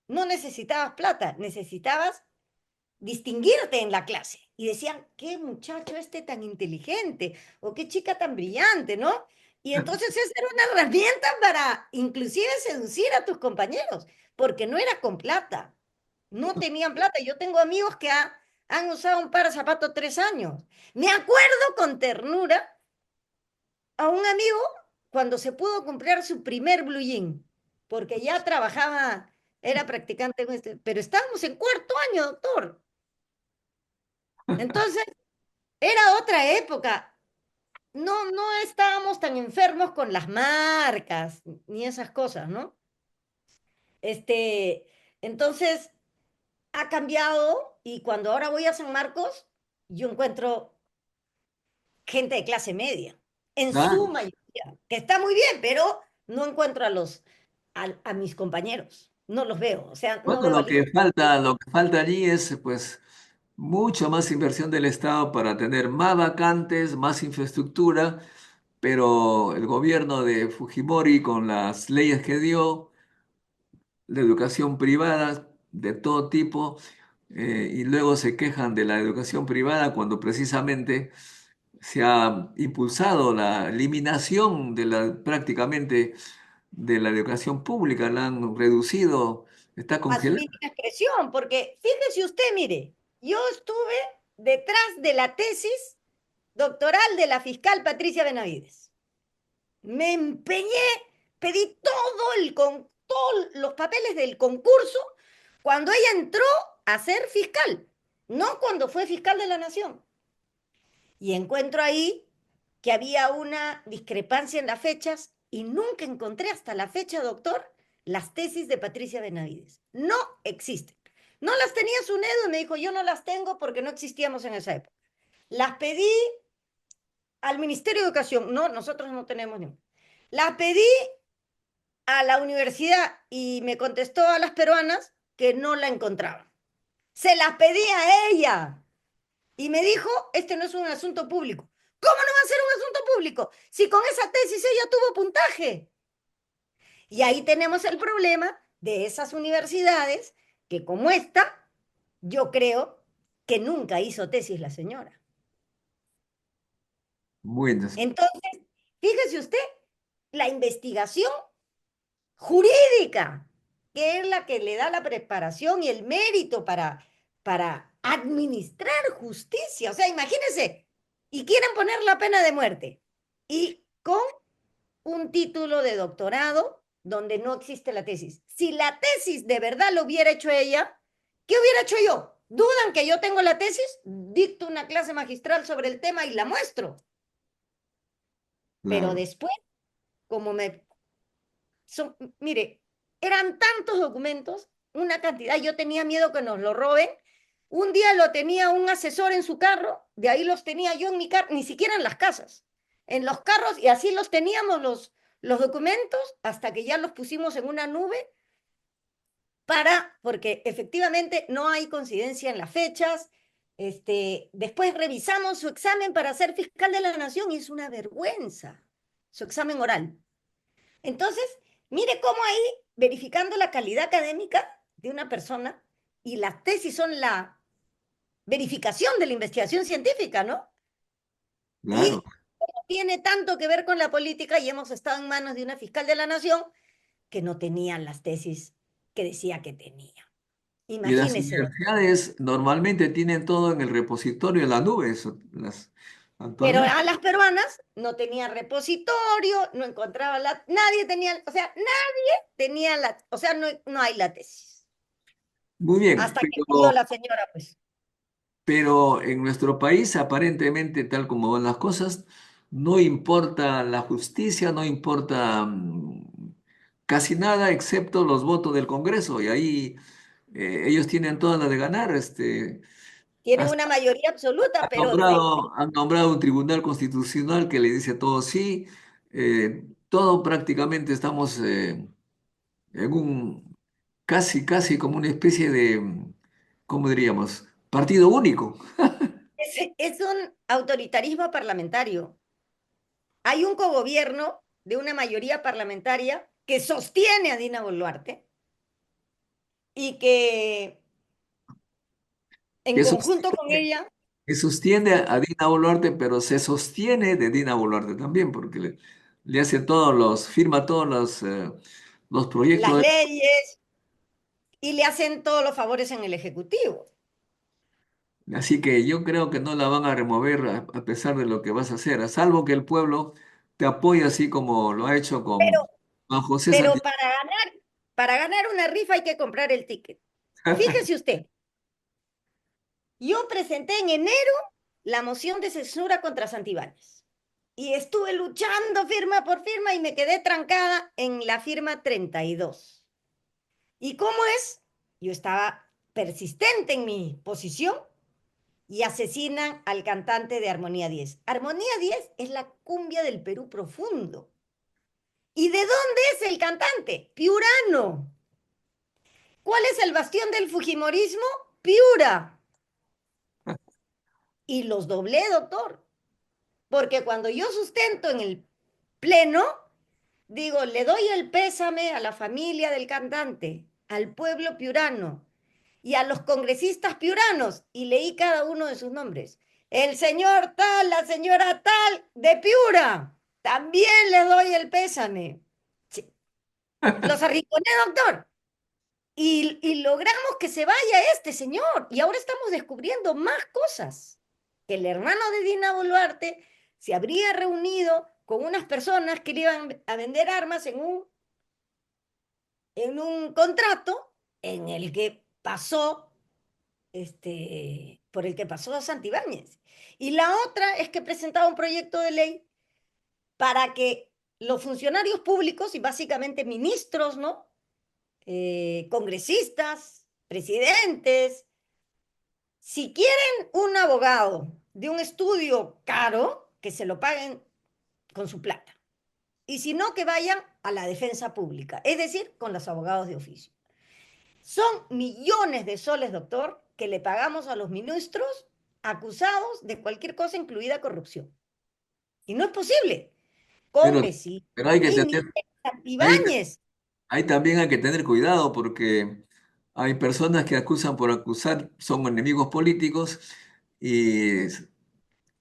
no necesitabas plata, necesitabas distinguirte en la clase. Y decían, qué muchacho este tan inteligente, o qué chica tan brillante, ¿no? Y entonces esa era una herramienta para inclusive seducir a tus compañeros, porque no era con plata, no tenían plata. Yo tengo amigos que han usado un par de zapatos 3 años. Me acuerdo con ternura a un amigo cuando se pudo comprar su primer blue jean, porque ya trabajaba, era practicante, pero estábamos en cuarto año, doctor. Entonces, era otra época. No estábamos tan enfermos con las marcas ni esas cosas, ¿no? Este, entonces, ha cambiado y cuando ahora voy a San Marcos, yo encuentro gente de clase media, en su Ah, mayoría, que está muy bien, pero no encuentro a mis compañeros, no los veo, o sea, no bueno, veo al hijo. lo que falta allí es pues mucha más inversión del Estado para tener más vacantes, más infraestructura, pero el gobierno de Fujimori con las leyes que dio, la educación privada de todo tipo, y luego se quejan de la educación privada cuando precisamente se ha impulsado la eliminación de prácticamente de la educación pública, la han reducido, está A su congelada. mínima expresión, porque fíjese usted, mire, yo estuve detrás de la tesis doctoral de la fiscal Patricia Benavides. Me empeñé, pedí todos los papeles del concurso cuando ella entró a ser fiscal, no cuando fue fiscal de la Nación. Y encuentro ahí que había una discrepancia en las fechas y nunca encontré hasta la fecha, doctor, las tesis de Patricia Benavides. No existen. No las tenía SUNEDU y me dijo, yo no las tengo porque no existíamos en esa época. Las pedí al Ministerio de Educación. No, nosotros no tenemos ninguna. Las pedí a la universidad y me contestó a las peruanas que no la encontraban. Se las pedí a ella y me dijo, este no es un asunto público. ¿Cómo no va a ser un asunto público? Si con esa tesis ella tuvo puntaje. Y ahí tenemos el problema de esas universidades que como esta, yo creo que nunca hizo tesis la señora. Bueno, Entonces, fíjese usted, la investigación jurídica, que es la que le da la preparación y el mérito para administrar justicia. O sea, imagínense, y quieren poner la pena de muerte. y con un título de doctorado donde no existe la tesis. Si la tesis de verdad lo hubiera hecho ella, ¿qué hubiera hecho yo? ¿Dudan que yo tengo la tesis? Dicto una clase magistral sobre el tema y la muestro. Pero Claro. después, como mire, eran tantos documentos, una cantidad, yo tenía miedo que nos lo roben. Un día lo tenía un asesor en su carro, de ahí los tenía yo en mi carro, ni siquiera en las casas, en los carros, y así los teníamos los documentos hasta que ya los pusimos en una nube porque efectivamente no hay coincidencia en las fechas. Después revisamos su examen para ser fiscal de la nación y es una vergüenza, su examen oral. Entonces, mire cómo ahí, verificando la calidad académica de una persona, y las tesis son la verificación de la investigación científica, ¿no? Claro. Y tiene tanto que ver con la política y hemos estado en manos de una fiscal de la nación que no tenía las tesis que decía que tenía. Y las Imagínese, doctor. universidades normalmente tienen todo en el repositorio, en la nube, Pero actualmente. a las peruanas no tenían repositorio, no encontraba nadie tenía, o sea, nadie tenía o sea, no hay la tesis. Muy bien, Hasta que murió la señora, pues. pero en nuestro país aparentemente, tal como van las cosas, no importa la justicia, no importa casi nada excepto los votos del Congreso y ahí ellos tienen todas las de ganar. Tienen una mayoría absoluta, pero Han nombrado un tribunal constitucional que le dice todo sí. Todo prácticamente estamos en un casi como una especie de, ¿cómo diríamos? Partido único. es un autoritarismo parlamentario. Hay un cogobierno de una mayoría parlamentaria que sostiene a Dina Boluarte y que en Que conjunto con sostiene, ella, que sostiene a Dina Boluarte, pero se sostiene de Dina Boluarte también, porque le hace firma todos los las proyectos. leyes, y le hacen todos los favores en el Ejecutivo. Así que yo creo que no la van a remover a pesar de lo que vas a hacer, a salvo que el pueblo te apoye así como lo ha hecho Pero, con Juan José pero Santiago. para ganar una rifa hay que comprar el ticket. Fíjese usted, yo presenté en enero la moción de censura contra Santibáñez y estuve luchando firma por firma y me quedé trancada en la firma 32. ¿Y cómo es? Yo estaba persistente en mi posición y asesinan al cantante de Armonía 10. Armonía 10 es la cumbia del Perú profundo. ¿Y de dónde es el cantante? Piurano. ¿Cuál es el bastión del Fujimorismo? Piura. Y los doblé, doctor, porque cuando yo sustento en el pleno, digo, le doy el pésame a la familia del cantante, al pueblo piurano y a los congresistas piuranos, y leí cada uno de sus nombres. El señor tal, la señora tal, de Piura, también le doy el pésame. Sí, los arrinconé, doctor. Y logramos que se vaya este señor. Y ahora estamos descubriendo más cosas. Que el hermano de Dina Boluarte se habría reunido con unas personas que le iban a vender armas en un contrato en el que pasó, por el que pasó a Santibáñez. Y la otra es que presentaba un proyecto de ley para que los funcionarios públicos y básicamente ministros, ¿no? Congresistas, presidentes, si quieren un abogado de un estudio caro, que se lo paguen con su plata. Y si no, que vayan a la defensa pública, es decir, con los abogados de oficio. Son millones de soles, doctor, que le pagamos a los ministros acusados de cualquier cosa, incluida corrupción. Y no es posible. Con Pero, Besí, pero hay que tener, hay, Ibáñez. ahí también hay que tener cuidado porque hay personas que acusan por acusar, son enemigos políticos y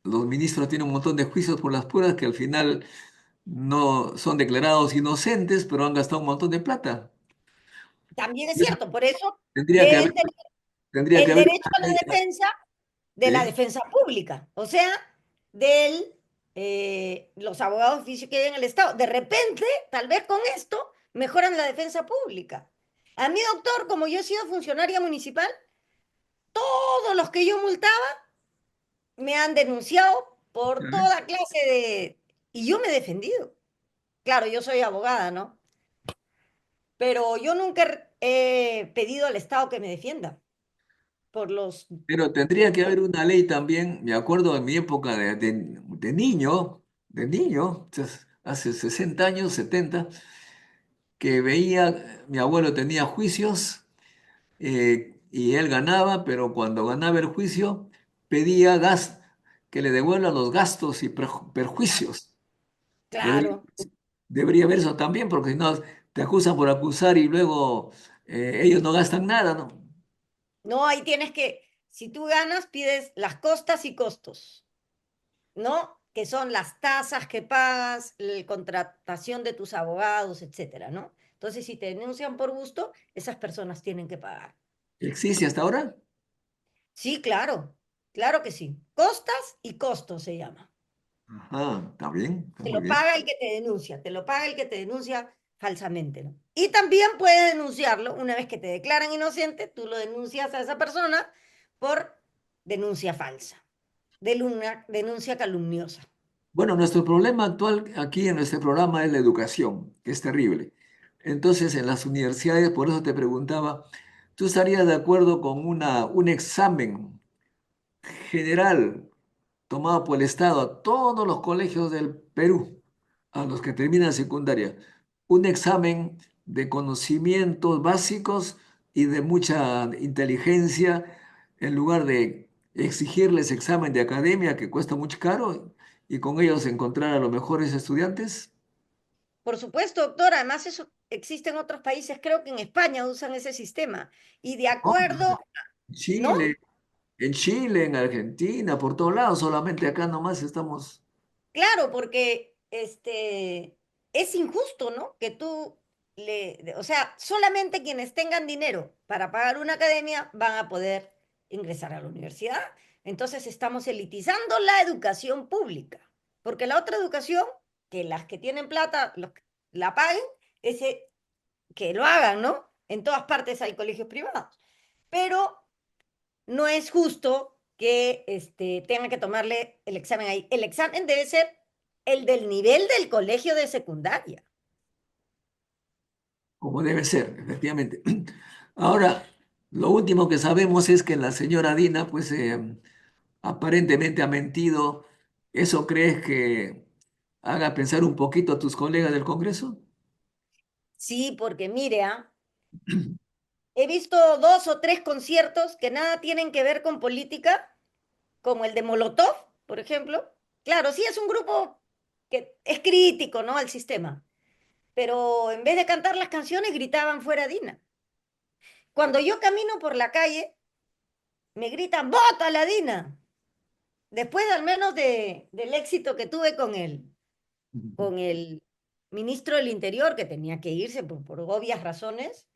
los ministros tienen un montón de juicios por las puras que al final no son declarados inocentes, pero han gastado un montón de plata. También es Y eso cierto, por eso tendría que haber, deben tener tendría que el haber derecho a una la ley, defensa de la ¿sí? defensa pública, o sea, del los abogados oficios que hay en el Estado. De repente, tal vez con esto, mejoran la defensa pública. A mí, doctor, como yo he sido funcionaria municipal, todos los que yo multaba me han denunciado por toda clase de... Y yo me he defendido. Claro, yo soy abogada, ¿no? Pero yo nunca he pedido al Estado que me defienda por los... Pero tendría que haber una ley también, me acuerdo en mi época de niño, hace 60 años, 70, que veía, mi abuelo tenía juicios y él ganaba, pero cuando ganaba el juicio pedía que le devuelvan los gastos y perjuicios. Debería, Claro. debería haber eso también, porque si no, te acusan por acusar y luego ellos no gastan nada, ¿no? No, ahí tienes que, si tú ganas, pides las costas y costos, ¿no? Que son las tasas que pagas, la contratación de tus abogados, etcétera, ¿no? Entonces, si te denuncian por gusto, esas personas tienen que pagar. ¿Existe hasta ahora? Sí, claro, claro que sí. Costas y costos se llama. Ajá, está bien, está Te muy lo bien. paga el que te denuncia, te lo paga el que te denuncia falsamente, ¿no? Y también puedes denunciarlo una vez que te declaran inocente, tú lo denuncias a esa persona por denuncia falsa, de una denuncia calumniosa. Bueno, nuestro problema actual aquí en nuestro programa es la educación, que es terrible. Entonces, en las universidades, por eso te preguntaba, ¿tú estarías de acuerdo con un examen general tomado por el Estado a todos los colegios del Perú, a los que terminan secundaria? Un examen de conocimientos básicos y de mucha inteligencia, en lugar de exigirles examen de academia que cuesta mucho caro y con ellos encontrar a los mejores estudiantes. Por supuesto, doctor, además eso existe en otros países, creo que en España usan ese sistema. Y de Oh, acuerdo, en ¿no? Chile, en Argentina, por todos lados, solamente acá nomás estamos. Claro, porque es injusto, ¿no? Que tú o sea, solamente quienes tengan dinero para pagar una academia van a poder ingresar a la universidad. Entonces estamos elitizando la educación pública, porque la otra educación, que las que tienen plata los que la paguen, ese que lo hagan, ¿no? En todas partes hay colegios privados, pero no es justo que tengan que tomarle el examen ahí. El examen debe ser el del nivel del colegio de secundaria. Como debe ser, efectivamente. Ahora, lo último que sabemos es que la señora Dina, pues aparentemente ha mentido. ¿Eso crees que haga pensar un poquito a tus colegas del Congreso? Sí, porque mire, he visto dos o tres conciertos que nada tienen que ver con política, como el de Molotov, por ejemplo. Claro, sí es un grupo que es crítico, ¿no? Al sistema, pero en vez de cantar las canciones gritaban fuera Dina. Cuando yo camino por la calle, me gritan, ¡Bota la Dina! Después al menos del éxito que tuve con el ministro del Interior, que tenía que irse por obvias razones,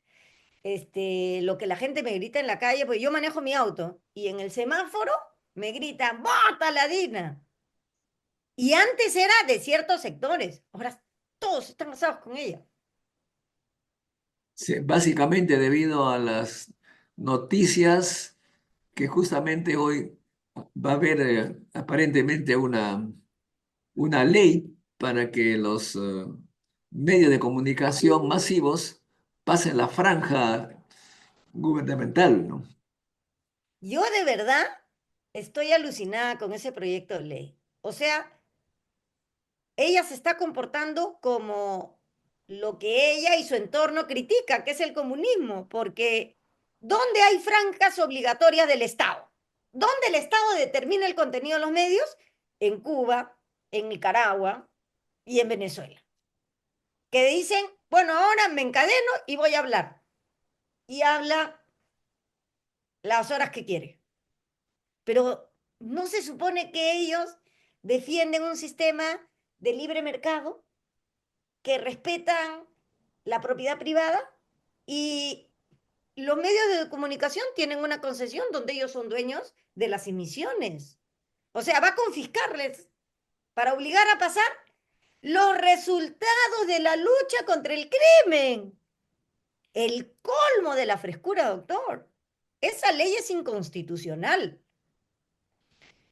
lo que la gente me grita en la calle, pues yo manejo mi auto y en el semáforo me gritan, ¡Bota Ladina! Y antes era de ciertos sectores, ahora todos están casados con ella. Sí, básicamente debido a las noticias que justamente hoy va a haber aparentemente una ley para que los medios de comunicación masivos pasen la franja gubernamental, ¿no? Yo de verdad estoy alucinada con ese proyecto de ley. O sea, ella se está comportando como lo que ella y su entorno critica, que es el comunismo, porque ¿dónde hay franjas obligatorias del Estado? ¿Dónde el Estado determina el contenido de los medios? En Cuba, en Nicaragua y en Venezuela. Que dicen, bueno, ahora me encadeno y voy a hablar. Y habla las horas que quiere. Pero no se supone que ellos defienden un sistema de libre mercado que respetan la propiedad privada y los medios de comunicación tienen una concesión donde ellos son dueños de las emisiones. O sea, va a confiscarles. para obligar a pasar los resultados de la lucha contra el crimen. El colmo de la frescura, doctor. Esa ley es inconstitucional,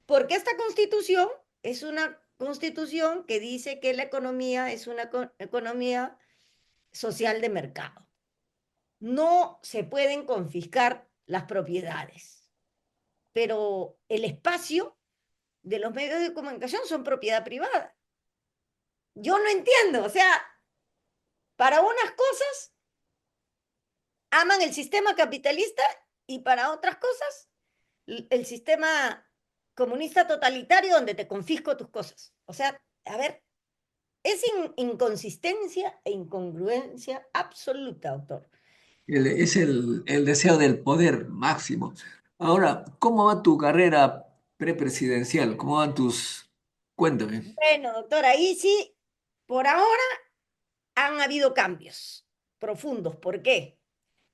porque esta constitución es una constitución que dice que la economía es una economía social de mercado. No se pueden confiscar las propiedades, pero el espacio de los medios de comunicación son propiedad privada. Yo no entiendo, o sea, para unas cosas aman el sistema capitalista y para otras cosas el sistema comunista totalitario donde te confisco tus cosas. O sea, a ver, es inconsistencia e incongruencia absoluta, doctor. Es el deseo del poder máximo. Ahora, ¿cómo va tu carrera prepresidencial? ¿Cómo van tus... Cuéntame. Bueno, doctor, ahí sí, por ahora han habido cambios profundos. ¿Por qué?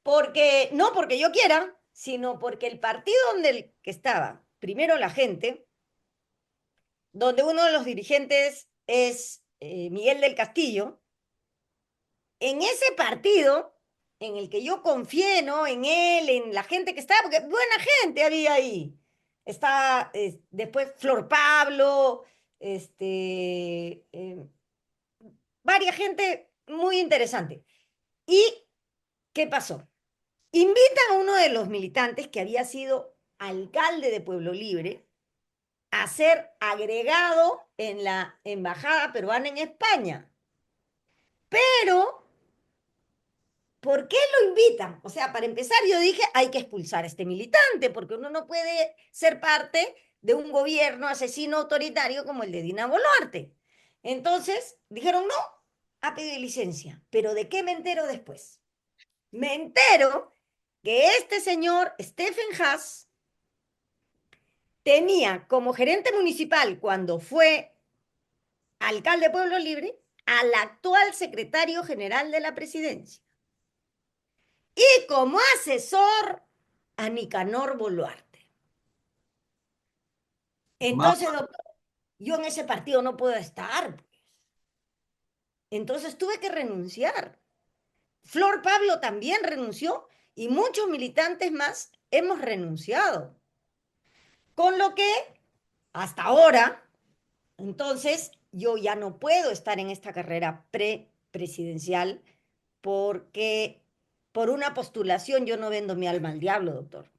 Porque, no porque yo quiera, sino porque el partido donde el que estaba, primero la gente, donde uno de los dirigentes es Miguel del Castillo, en ese partido en el que yo confié, ¿no? En él, en la gente que estaba, porque buena gente había ahí. Está después Flor Pablo, varias gente muy interesante. ¿Y qué pasó? Invitan a uno de los militantes que había sido alcalde de Pueblo Libre a ser agregado en la embajada peruana en España. Pero ¿por qué lo invitan? O sea, para empezar, yo dije, hay que expulsar a este militante, porque uno no puede ser parte de un gobierno asesino autoritario como el de Dina Boluarte. Entonces, dijeron, no, ha pedido licencia. ¿Pero de qué me entero después? Me entero que este señor, Stephen Haas, tenía como gerente municipal, cuando fue alcalde de Pueblo Libre, al actual secretario general de la presidencia. Y como asesor a Nicanor Boluarte. Ma- Entonces, doctor, yo en ese partido no puedo estar, pues. Entonces tuve que renunciar. Flor Pablo también renunció y muchos militantes más hemos renunciado. Con lo que, hasta ahora, entonces, yo ya no puedo estar en esta carrera presidencial porque por una postulación yo no vendo mi alma al diablo, doctor.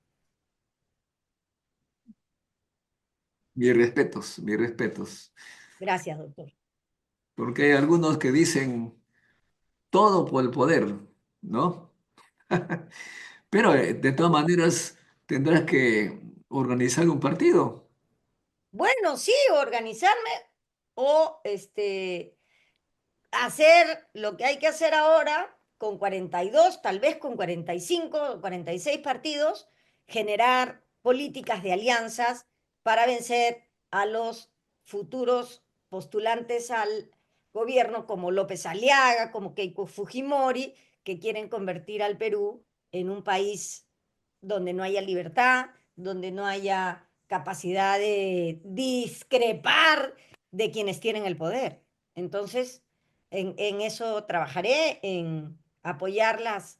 Mis respetos, mis respetos. Gracias, doctor. Porque hay algunos que dicen todo por el poder, ¿no? Pero de todas maneras tendrás que organizar un partido. Bueno, sí, organizarme o hacer lo que hay que hacer ahora con 42, tal vez con 45 o 46 partidos, generar políticas de alianzas para vencer a los futuros postulantes al gobierno como López Aliaga, como Keiko Fujimori, que quieren convertir al Perú en un país donde no haya libertad, donde no haya capacidad de discrepar de quienes tienen el poder. Entonces, en eso trabajaré, en apoyar las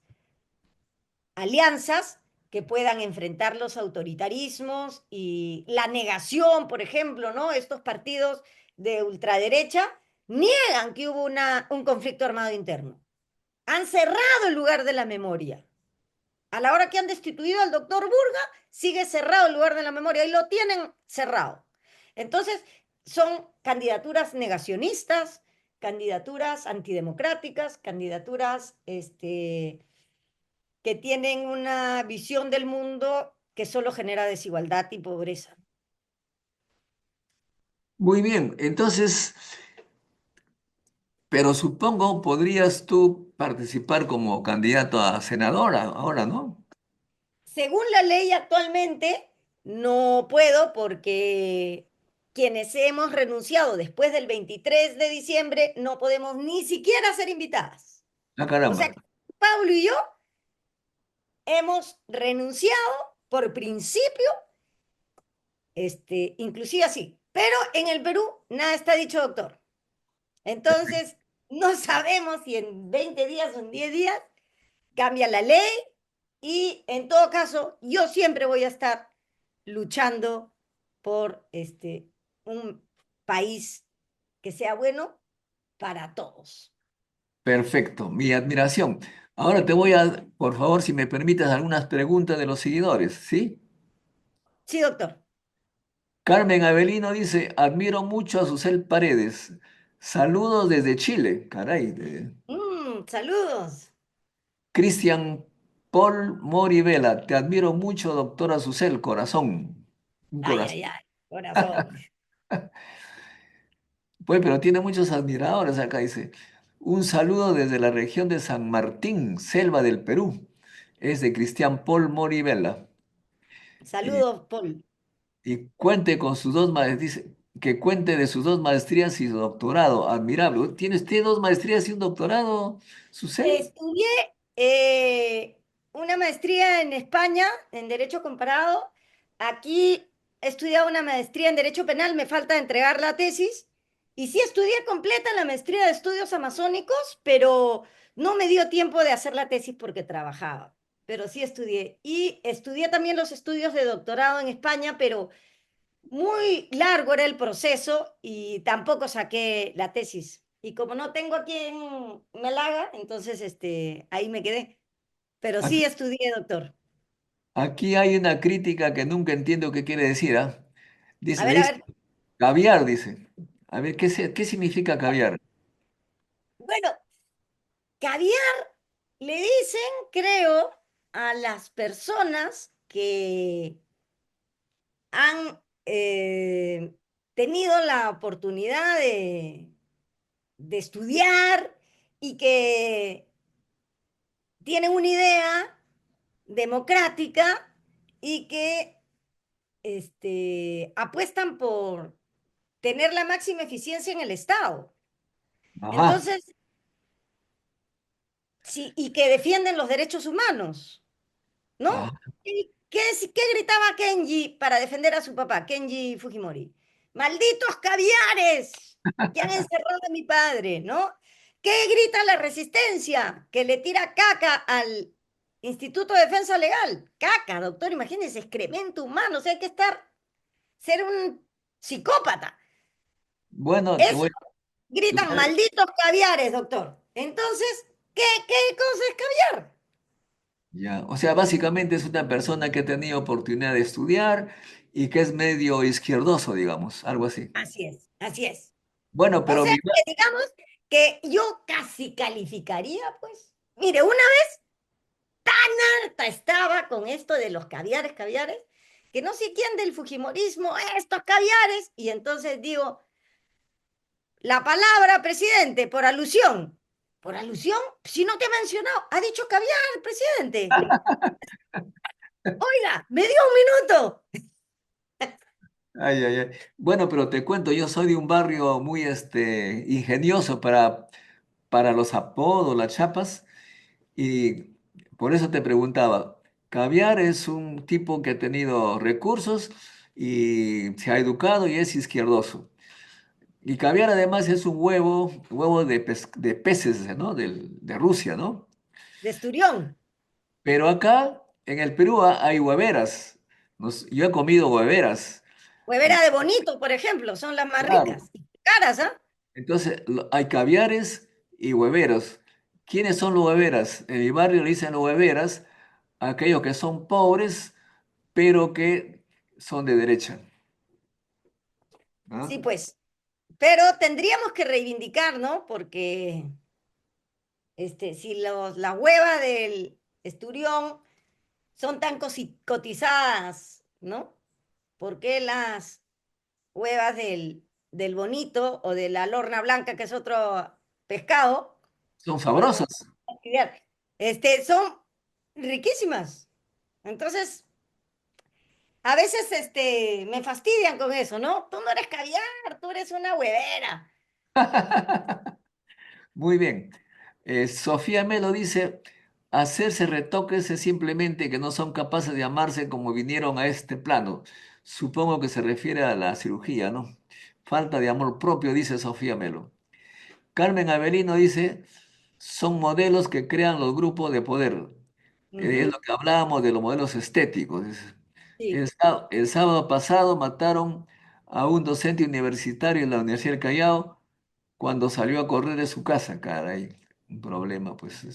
alianzas que puedan enfrentar los autoritarismos y la negación, por ejemplo, ¿no? Estos partidos de ultraderecha niegan que hubo un conflicto armado interno. Han cerrado el lugar de la memoria. A la hora que han destituido al doctor Burga, sigue cerrado el lugar de la memoria y lo tienen cerrado. Entonces, son candidaturas negacionistas, candidaturas antidemocráticas, candidaturas que tienen una visión del mundo que solo genera desigualdad y pobreza. Muy bien, entonces, pero supongo podrías tú participar como candidato a senadora ahora, ¿no? Según la ley actualmente, no puedo porque quienes hemos renunciado después del 23 de diciembre no podemos ni siquiera ser invitadas. Ah, O sea, caramba. que Pablo y yo hemos renunciado por principio, inclusive así. Pero en el Perú nada está dicho, doctor. Entonces, no sabemos si en 20 días o en 10 días cambia la ley y en todo caso, yo siempre voy a estar luchando por un país que sea bueno para todos. Perfecto, mi admiración. Ahora te voy a, por favor, si me permites, algunas preguntas de los seguidores, ¿sí? Sí, doctor. Carmen Avelino dice, admiro mucho a Susel Paredes. Saludos desde Chile, caray. Saludos. Cristian Paul Morivela, te admiro mucho, doctora Susel, corazón. Un Ay, ay, corazón. ay, corazón. Pues, pero tiene muchos admiradores acá, dice. Un saludo desde la región de San Martín, selva del Perú. Es de Cristian Paul Morivela. Y, Saludos, Paul. y cuente con sus dos maestrías, dice que cuente de sus dos maestrías y su doctorado. Admirable. ¿Tiene dos maestrías y un doctorado, Susel? Estudié una maestría en España en Derecho Comparado. Aquí he estudiado una maestría en Derecho Penal, me falta entregar la tesis. Y sí estudié completa la maestría de estudios amazónicos, pero no me dio tiempo de hacer la tesis porque trabajaba. Pero sí estudié. Y estudié también los estudios de doctorado en España, pero muy largo era el proceso y tampoco saqué la tesis. Y como no tengo a quien me la haga, entonces ahí me quedé. Pero sí Aquí, estudié, doctor. aquí hay una crítica que nunca entiendo qué quiere decir, ¿ah? Dice, le A dice ver. caviar, dice. A ver, ¿qué significa caviar? Bueno, caviar le dicen, creo, a las personas que han tenido la oportunidad de estudiar y que tienen una idea democrática y que apuestan por tener la máxima eficiencia en el Estado. Ajá. Entonces, sí, y que defienden los derechos humanos, ¿no? Ajá. ¿Qué gritaba Kenji para defender a su papá, Kenji Fujimori? ¡Malditos caviares que han encerrado a mi padre!, ¿no? ¿Qué grita la resistencia? Que le tira caca al Instituto de Defensa Legal. Caca, doctor, imagínese, excremento humano, o sea, hay que ser un psicópata. Bueno, Eso tú gritan sabes, malditos caviares, doctor. Entonces, ¿qué cosa es caviar? ya. O sea, básicamente es una persona que ha tenido oportunidad de estudiar y que es medio izquierdoso, digamos, algo así. Así es, así es. Bueno, O pero sea, que digamos que yo casi calificaría, pues. Mire, una harta estaba con esto de los caviares, caviares, que no sé quién del Fujimorismo, estos caviares, y entonces digo, la palabra, presidente, por alusión. ¿Por alusión? Si no te he mencionado, ha dicho caviar, presidente. Oiga, me dio un minuto. ay, ay, ay. Bueno, pero te cuento, yo soy de un barrio muy ingenioso para los apodos, las chapas, y por eso te preguntaba. Caviar es un tipo que ha tenido recursos y se ha educado y es izquierdoso. Y caviar además es un huevo de peces, ¿no? De Rusia, ¿no? De Esturión. Pero acá en el Perú hay hueveras. Yo he comido hueveras. Huevera de Bonito, por ejemplo, son las más Claro. ricas. Y caras, ¿ah? Entonces, hay caviares y hueveros. ¿Quiénes son los hueveras? En mi barrio le dicen los hueveras a aquellos que son pobres, pero que son de derecha. ¿Ah? Sí, pues. Pero tendríamos que reivindicar, ¿no? Porque si las huevas del Esturión son tan cotizadas, ¿no? ¿Por qué las huevas del bonito o de la lorna blanca, que es otro pescado, Son con la sabrosas. actividad, son riquísimas? Entonces, a veces me fastidian con eso, ¿no? Tú no eres caviar, tú eres una huevera. Muy bien. Sofía Melo dice, hacerse retoques es simplemente que no son capaces de amarse como vinieron a este plano. Supongo que se refiere a la cirugía, ¿no? falta de amor propio, dice Sofía Melo. Carmen Avelino dice, son modelos que crean los grupos de poder. Es Ujú, lo que hablábamos de los modelos estéticos. Dice. sí. El sábado pasado mataron a un docente universitario en la Universidad del Callao cuando salió a correr de su casa, caray. Un problema, pues.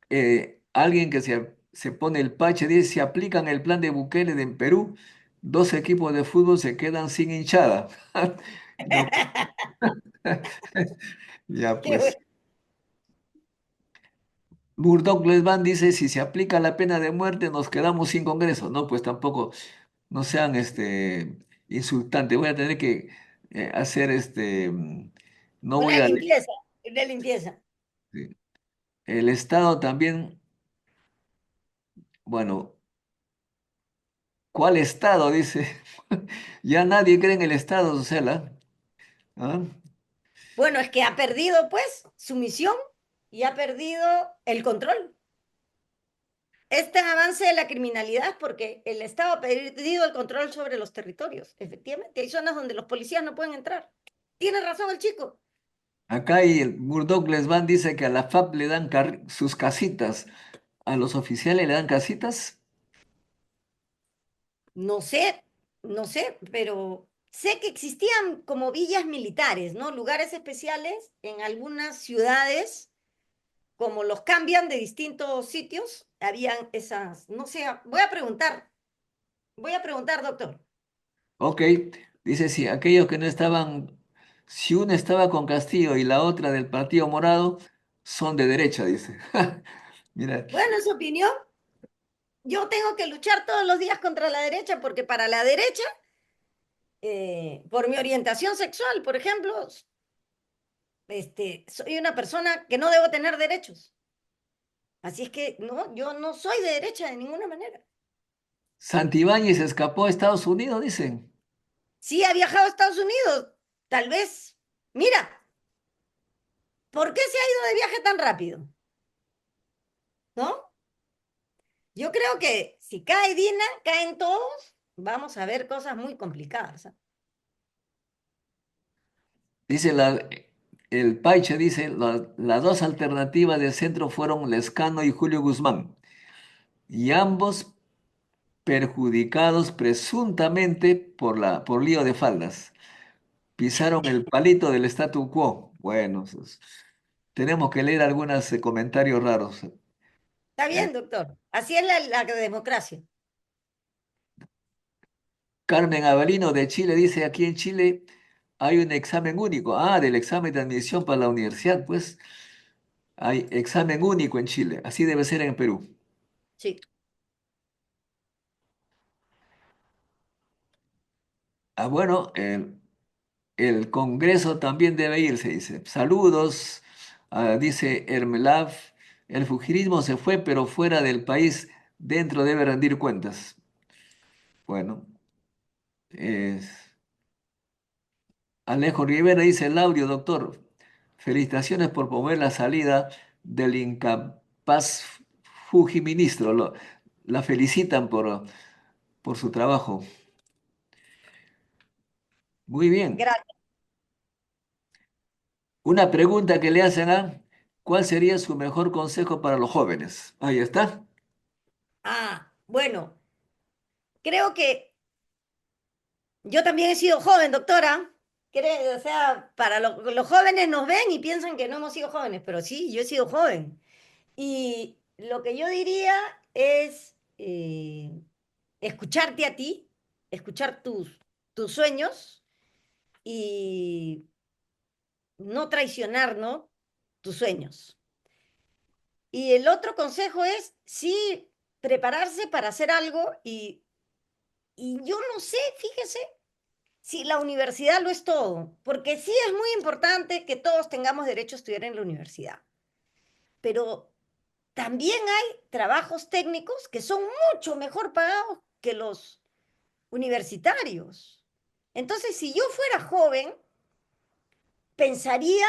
Eh, alguien que se pone el pache dice, si aplican el plan de Bukele en Perú, dos equipos de fútbol se quedan sin hinchada. No, ya Qué bueno. pues. Murdoch Lesban dice, si se aplica la pena de muerte, nos quedamos sin Congreso. No, pues tampoco, no sean insultantes. Voy a tener que hacer no voy Una a... limpieza, una limpieza. sí. El Estado también, bueno, ¿cuál Estado? Dice. Ya nadie cree en el Estado, Susela. ¿Ah? Bueno, es que ha perdido, pues, su misión y ha perdido el control. Este avance de la criminalidad es porque el Estado ha perdido el control sobre los territorios. Efectivamente, hay zonas donde los policías no pueden entrar. Tiene razón el chico. Acá y el Murdoch Lesban dice que a la FAP le dan sus casitas. ¿A los oficiales le dan casitas? No sé, no sé, pero sé que existían como villas militares, ¿no? Lugares especiales en algunas ciudades, como los cambian de distintos sitios, habían esas, no sé, voy a preguntar, doctor. Ok, dice si aquellos que no estaban, si una estaba con Castillo y la otra del Partido Morado, son de derecha, dice. Mira, Bueno, en su opinión, yo tengo que luchar todos los días contra la derecha porque para la derecha, por mi orientación sexual, por ejemplo, soy una persona que no debo tener derechos. Así es que no, yo no soy de derecha de ninguna manera. Santibáñez escapó a Estados Unidos, dicen. Sí ha viajado a Estados Unidos, tal vez. Mira, ¿por qué se ha ido de viaje tan rápido? ¿No? Yo creo que si cae Dina, caen todos, vamos a ver cosas muy complicadas. ¿Ah? Dice el Paiche dice, las dos alternativas del centro fueron Lescano y Julio Guzmán, y ambos perjudicados presuntamente por lío de faldas. Pisaron el palito del statu quo. Bueno, tenemos que leer algunos comentarios raros. Está Eh, bien, doctor. Así es la democracia. Carmen Avelino de Chile dice, aquí en Chile hay un examen único. Ah, del examen de admisión para la universidad, pues hay examen único en Chile. Así debe ser en Perú. Sí. Ah, bueno, el Congreso también debe irse, dice. Saludos, dice Hermelav. El fujirismo se fue, pero fuera del país, dentro debe rendir cuentas. Bueno, Alejo Rivera dice el audio, doctor. Felicitaciones por promover la salida del incapaz Fujiministro. La felicitan por su trabajo. Muy bien. Gracias. Una pregunta que le hacen a, ¿cuál sería su mejor consejo para los jóvenes? Ahí está. Ah, bueno, creo que yo también he sido joven, doctora. O sea, para los jóvenes nos ven y piensan que no hemos sido jóvenes, pero sí, yo he sido joven. Y lo que yo diría es escucharte a ti, escuchar tus sueños y no traicionar, ¿no? Tus sueños. Y el otro consejo es, sí, prepararse para hacer algo y yo no sé, fíjese, si la universidad lo es todo, porque sí es muy importante que todos tengamos derecho a estudiar en la universidad, pero también hay trabajos técnicos que son mucho mejor pagados que los universitarios. Entonces, si yo fuera joven, pensaría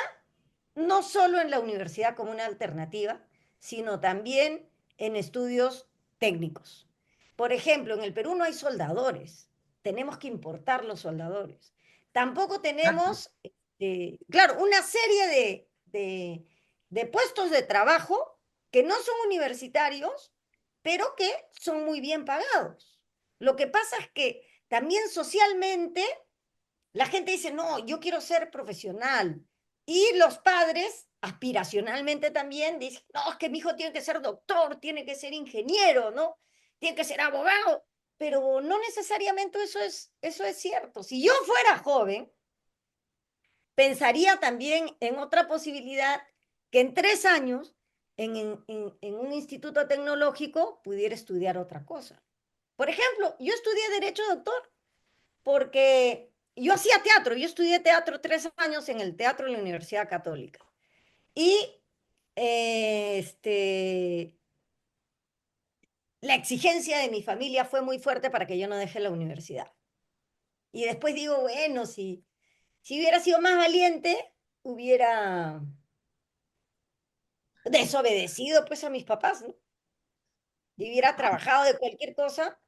no solo en la universidad como una alternativa, sino también en estudios técnicos. Por ejemplo, en el Perú no hay soldadores. tenemos que importar los soldadores. Tampoco Exacto. tenemos, claro, una serie de puestos de trabajo que no son universitarios, pero que son muy bien pagados. Lo que pasa es que también socialmente la gente dice, no, yo quiero ser profesional. Y los padres, aspiracionalmente también, dicen, no, es que mi hijo tiene que ser doctor, tiene que ser ingeniero, ¿no? Tiene que ser abogado. Pero no necesariamente eso es cierto. Si yo fuera joven, pensaría también en otra posibilidad que en 3 años, en un instituto tecnológico, pudiera estudiar otra cosa. Por ejemplo, yo estudié Derecho, doctor, porque yo hacía teatro, yo estudié teatro 3 años en el teatro de la Universidad Católica. Y la exigencia de mi familia fue muy fuerte para que yo no deje la universidad. Y después digo, bueno, si hubiera sido más valiente, hubiera desobedecido pues a mis papás, ¿no? Y hubiera trabajado de cualquier cosa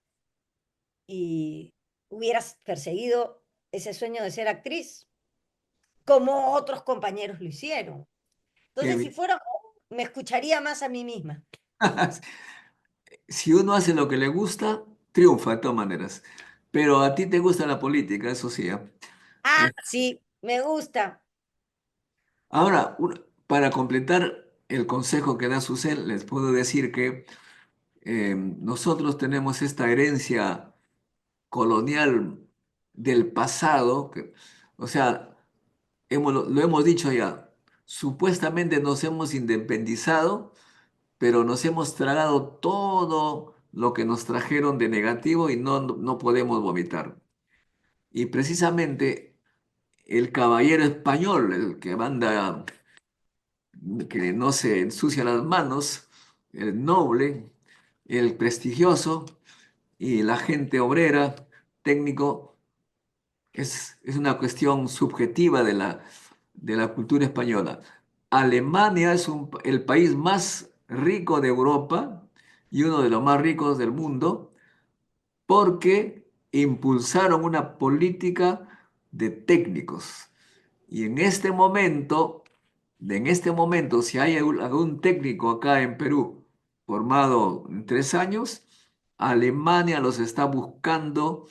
y hubieras perseguido ese sueño de ser actriz, como otros compañeros lo hicieron. Qué Entonces, si bien. fuera, me escucharía más a mí misma. Si uno hace lo que le gusta, triunfa de todas maneras. Pero a ti te gusta la política, eso sí, ¿ah? Ah, Eh, sí, me gusta. Ahora, para completar el consejo que da Susel, les puedo decir que nosotros tenemos esta herencia colonial del pasado, o sea, lo hemos dicho ya, supuestamente nos hemos independizado, pero nos hemos tragado todo lo que nos trajeron de negativo y no podemos vomitar. Y precisamente el caballero español, el que manda, que no se ensucia las manos, el noble, el prestigioso y la gente obrera, técnico, es una cuestión subjetiva de la cultura española. Alemania es el país más rico de Europa y uno de los más ricos del mundo porque impulsaron una política de técnicos. Y en este momento, si hay algún técnico acá en Perú formado en 3 años, Alemania los está buscando.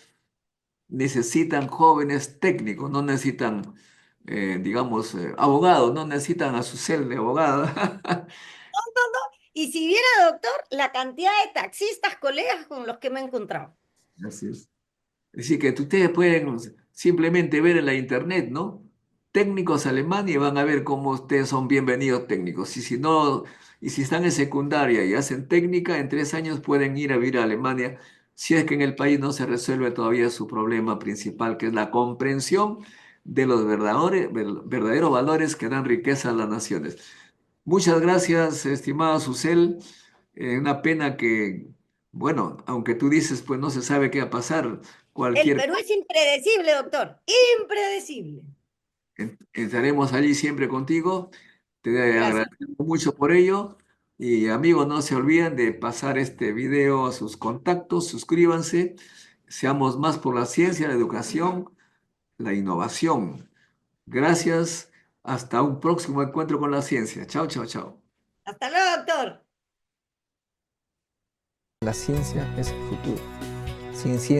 Necesitan jóvenes técnicos, no necesitan, digamos, abogados, no necesitan a su cel de abogada. Y si viera, doctor, la cantidad de taxistas, colegas con los que me he encontrado. Así es. Así que ustedes pueden simplemente ver en la internet, ¿no? Técnicos Alemania y van a ver cómo ustedes son bienvenidos técnicos. Y si no, y si están en secundaria y hacen técnica, en 3 años pueden ir a vivir a Alemania si es que en el país no se resuelve todavía su problema principal, que es la comprensión de los verdaderos valores que dan riqueza a las naciones. Muchas gracias, estimada Susel. Una pena que, bueno, aunque tú dices, pues no se sabe qué va a pasar. El Cualquier Perú es impredecible, doctor. Impredecible. Estaremos allí siempre contigo. Te Gracias. agradezco mucho por ello. Y amigos, no se olviden de pasar este video a sus contactos, suscríbanse. Seamos más por la ciencia, la educación, la innovación. Gracias. Hasta un próximo encuentro con la ciencia. Chao, chao, chao. Hasta luego, doctor. La ciencia es el futuro. Sin ciencia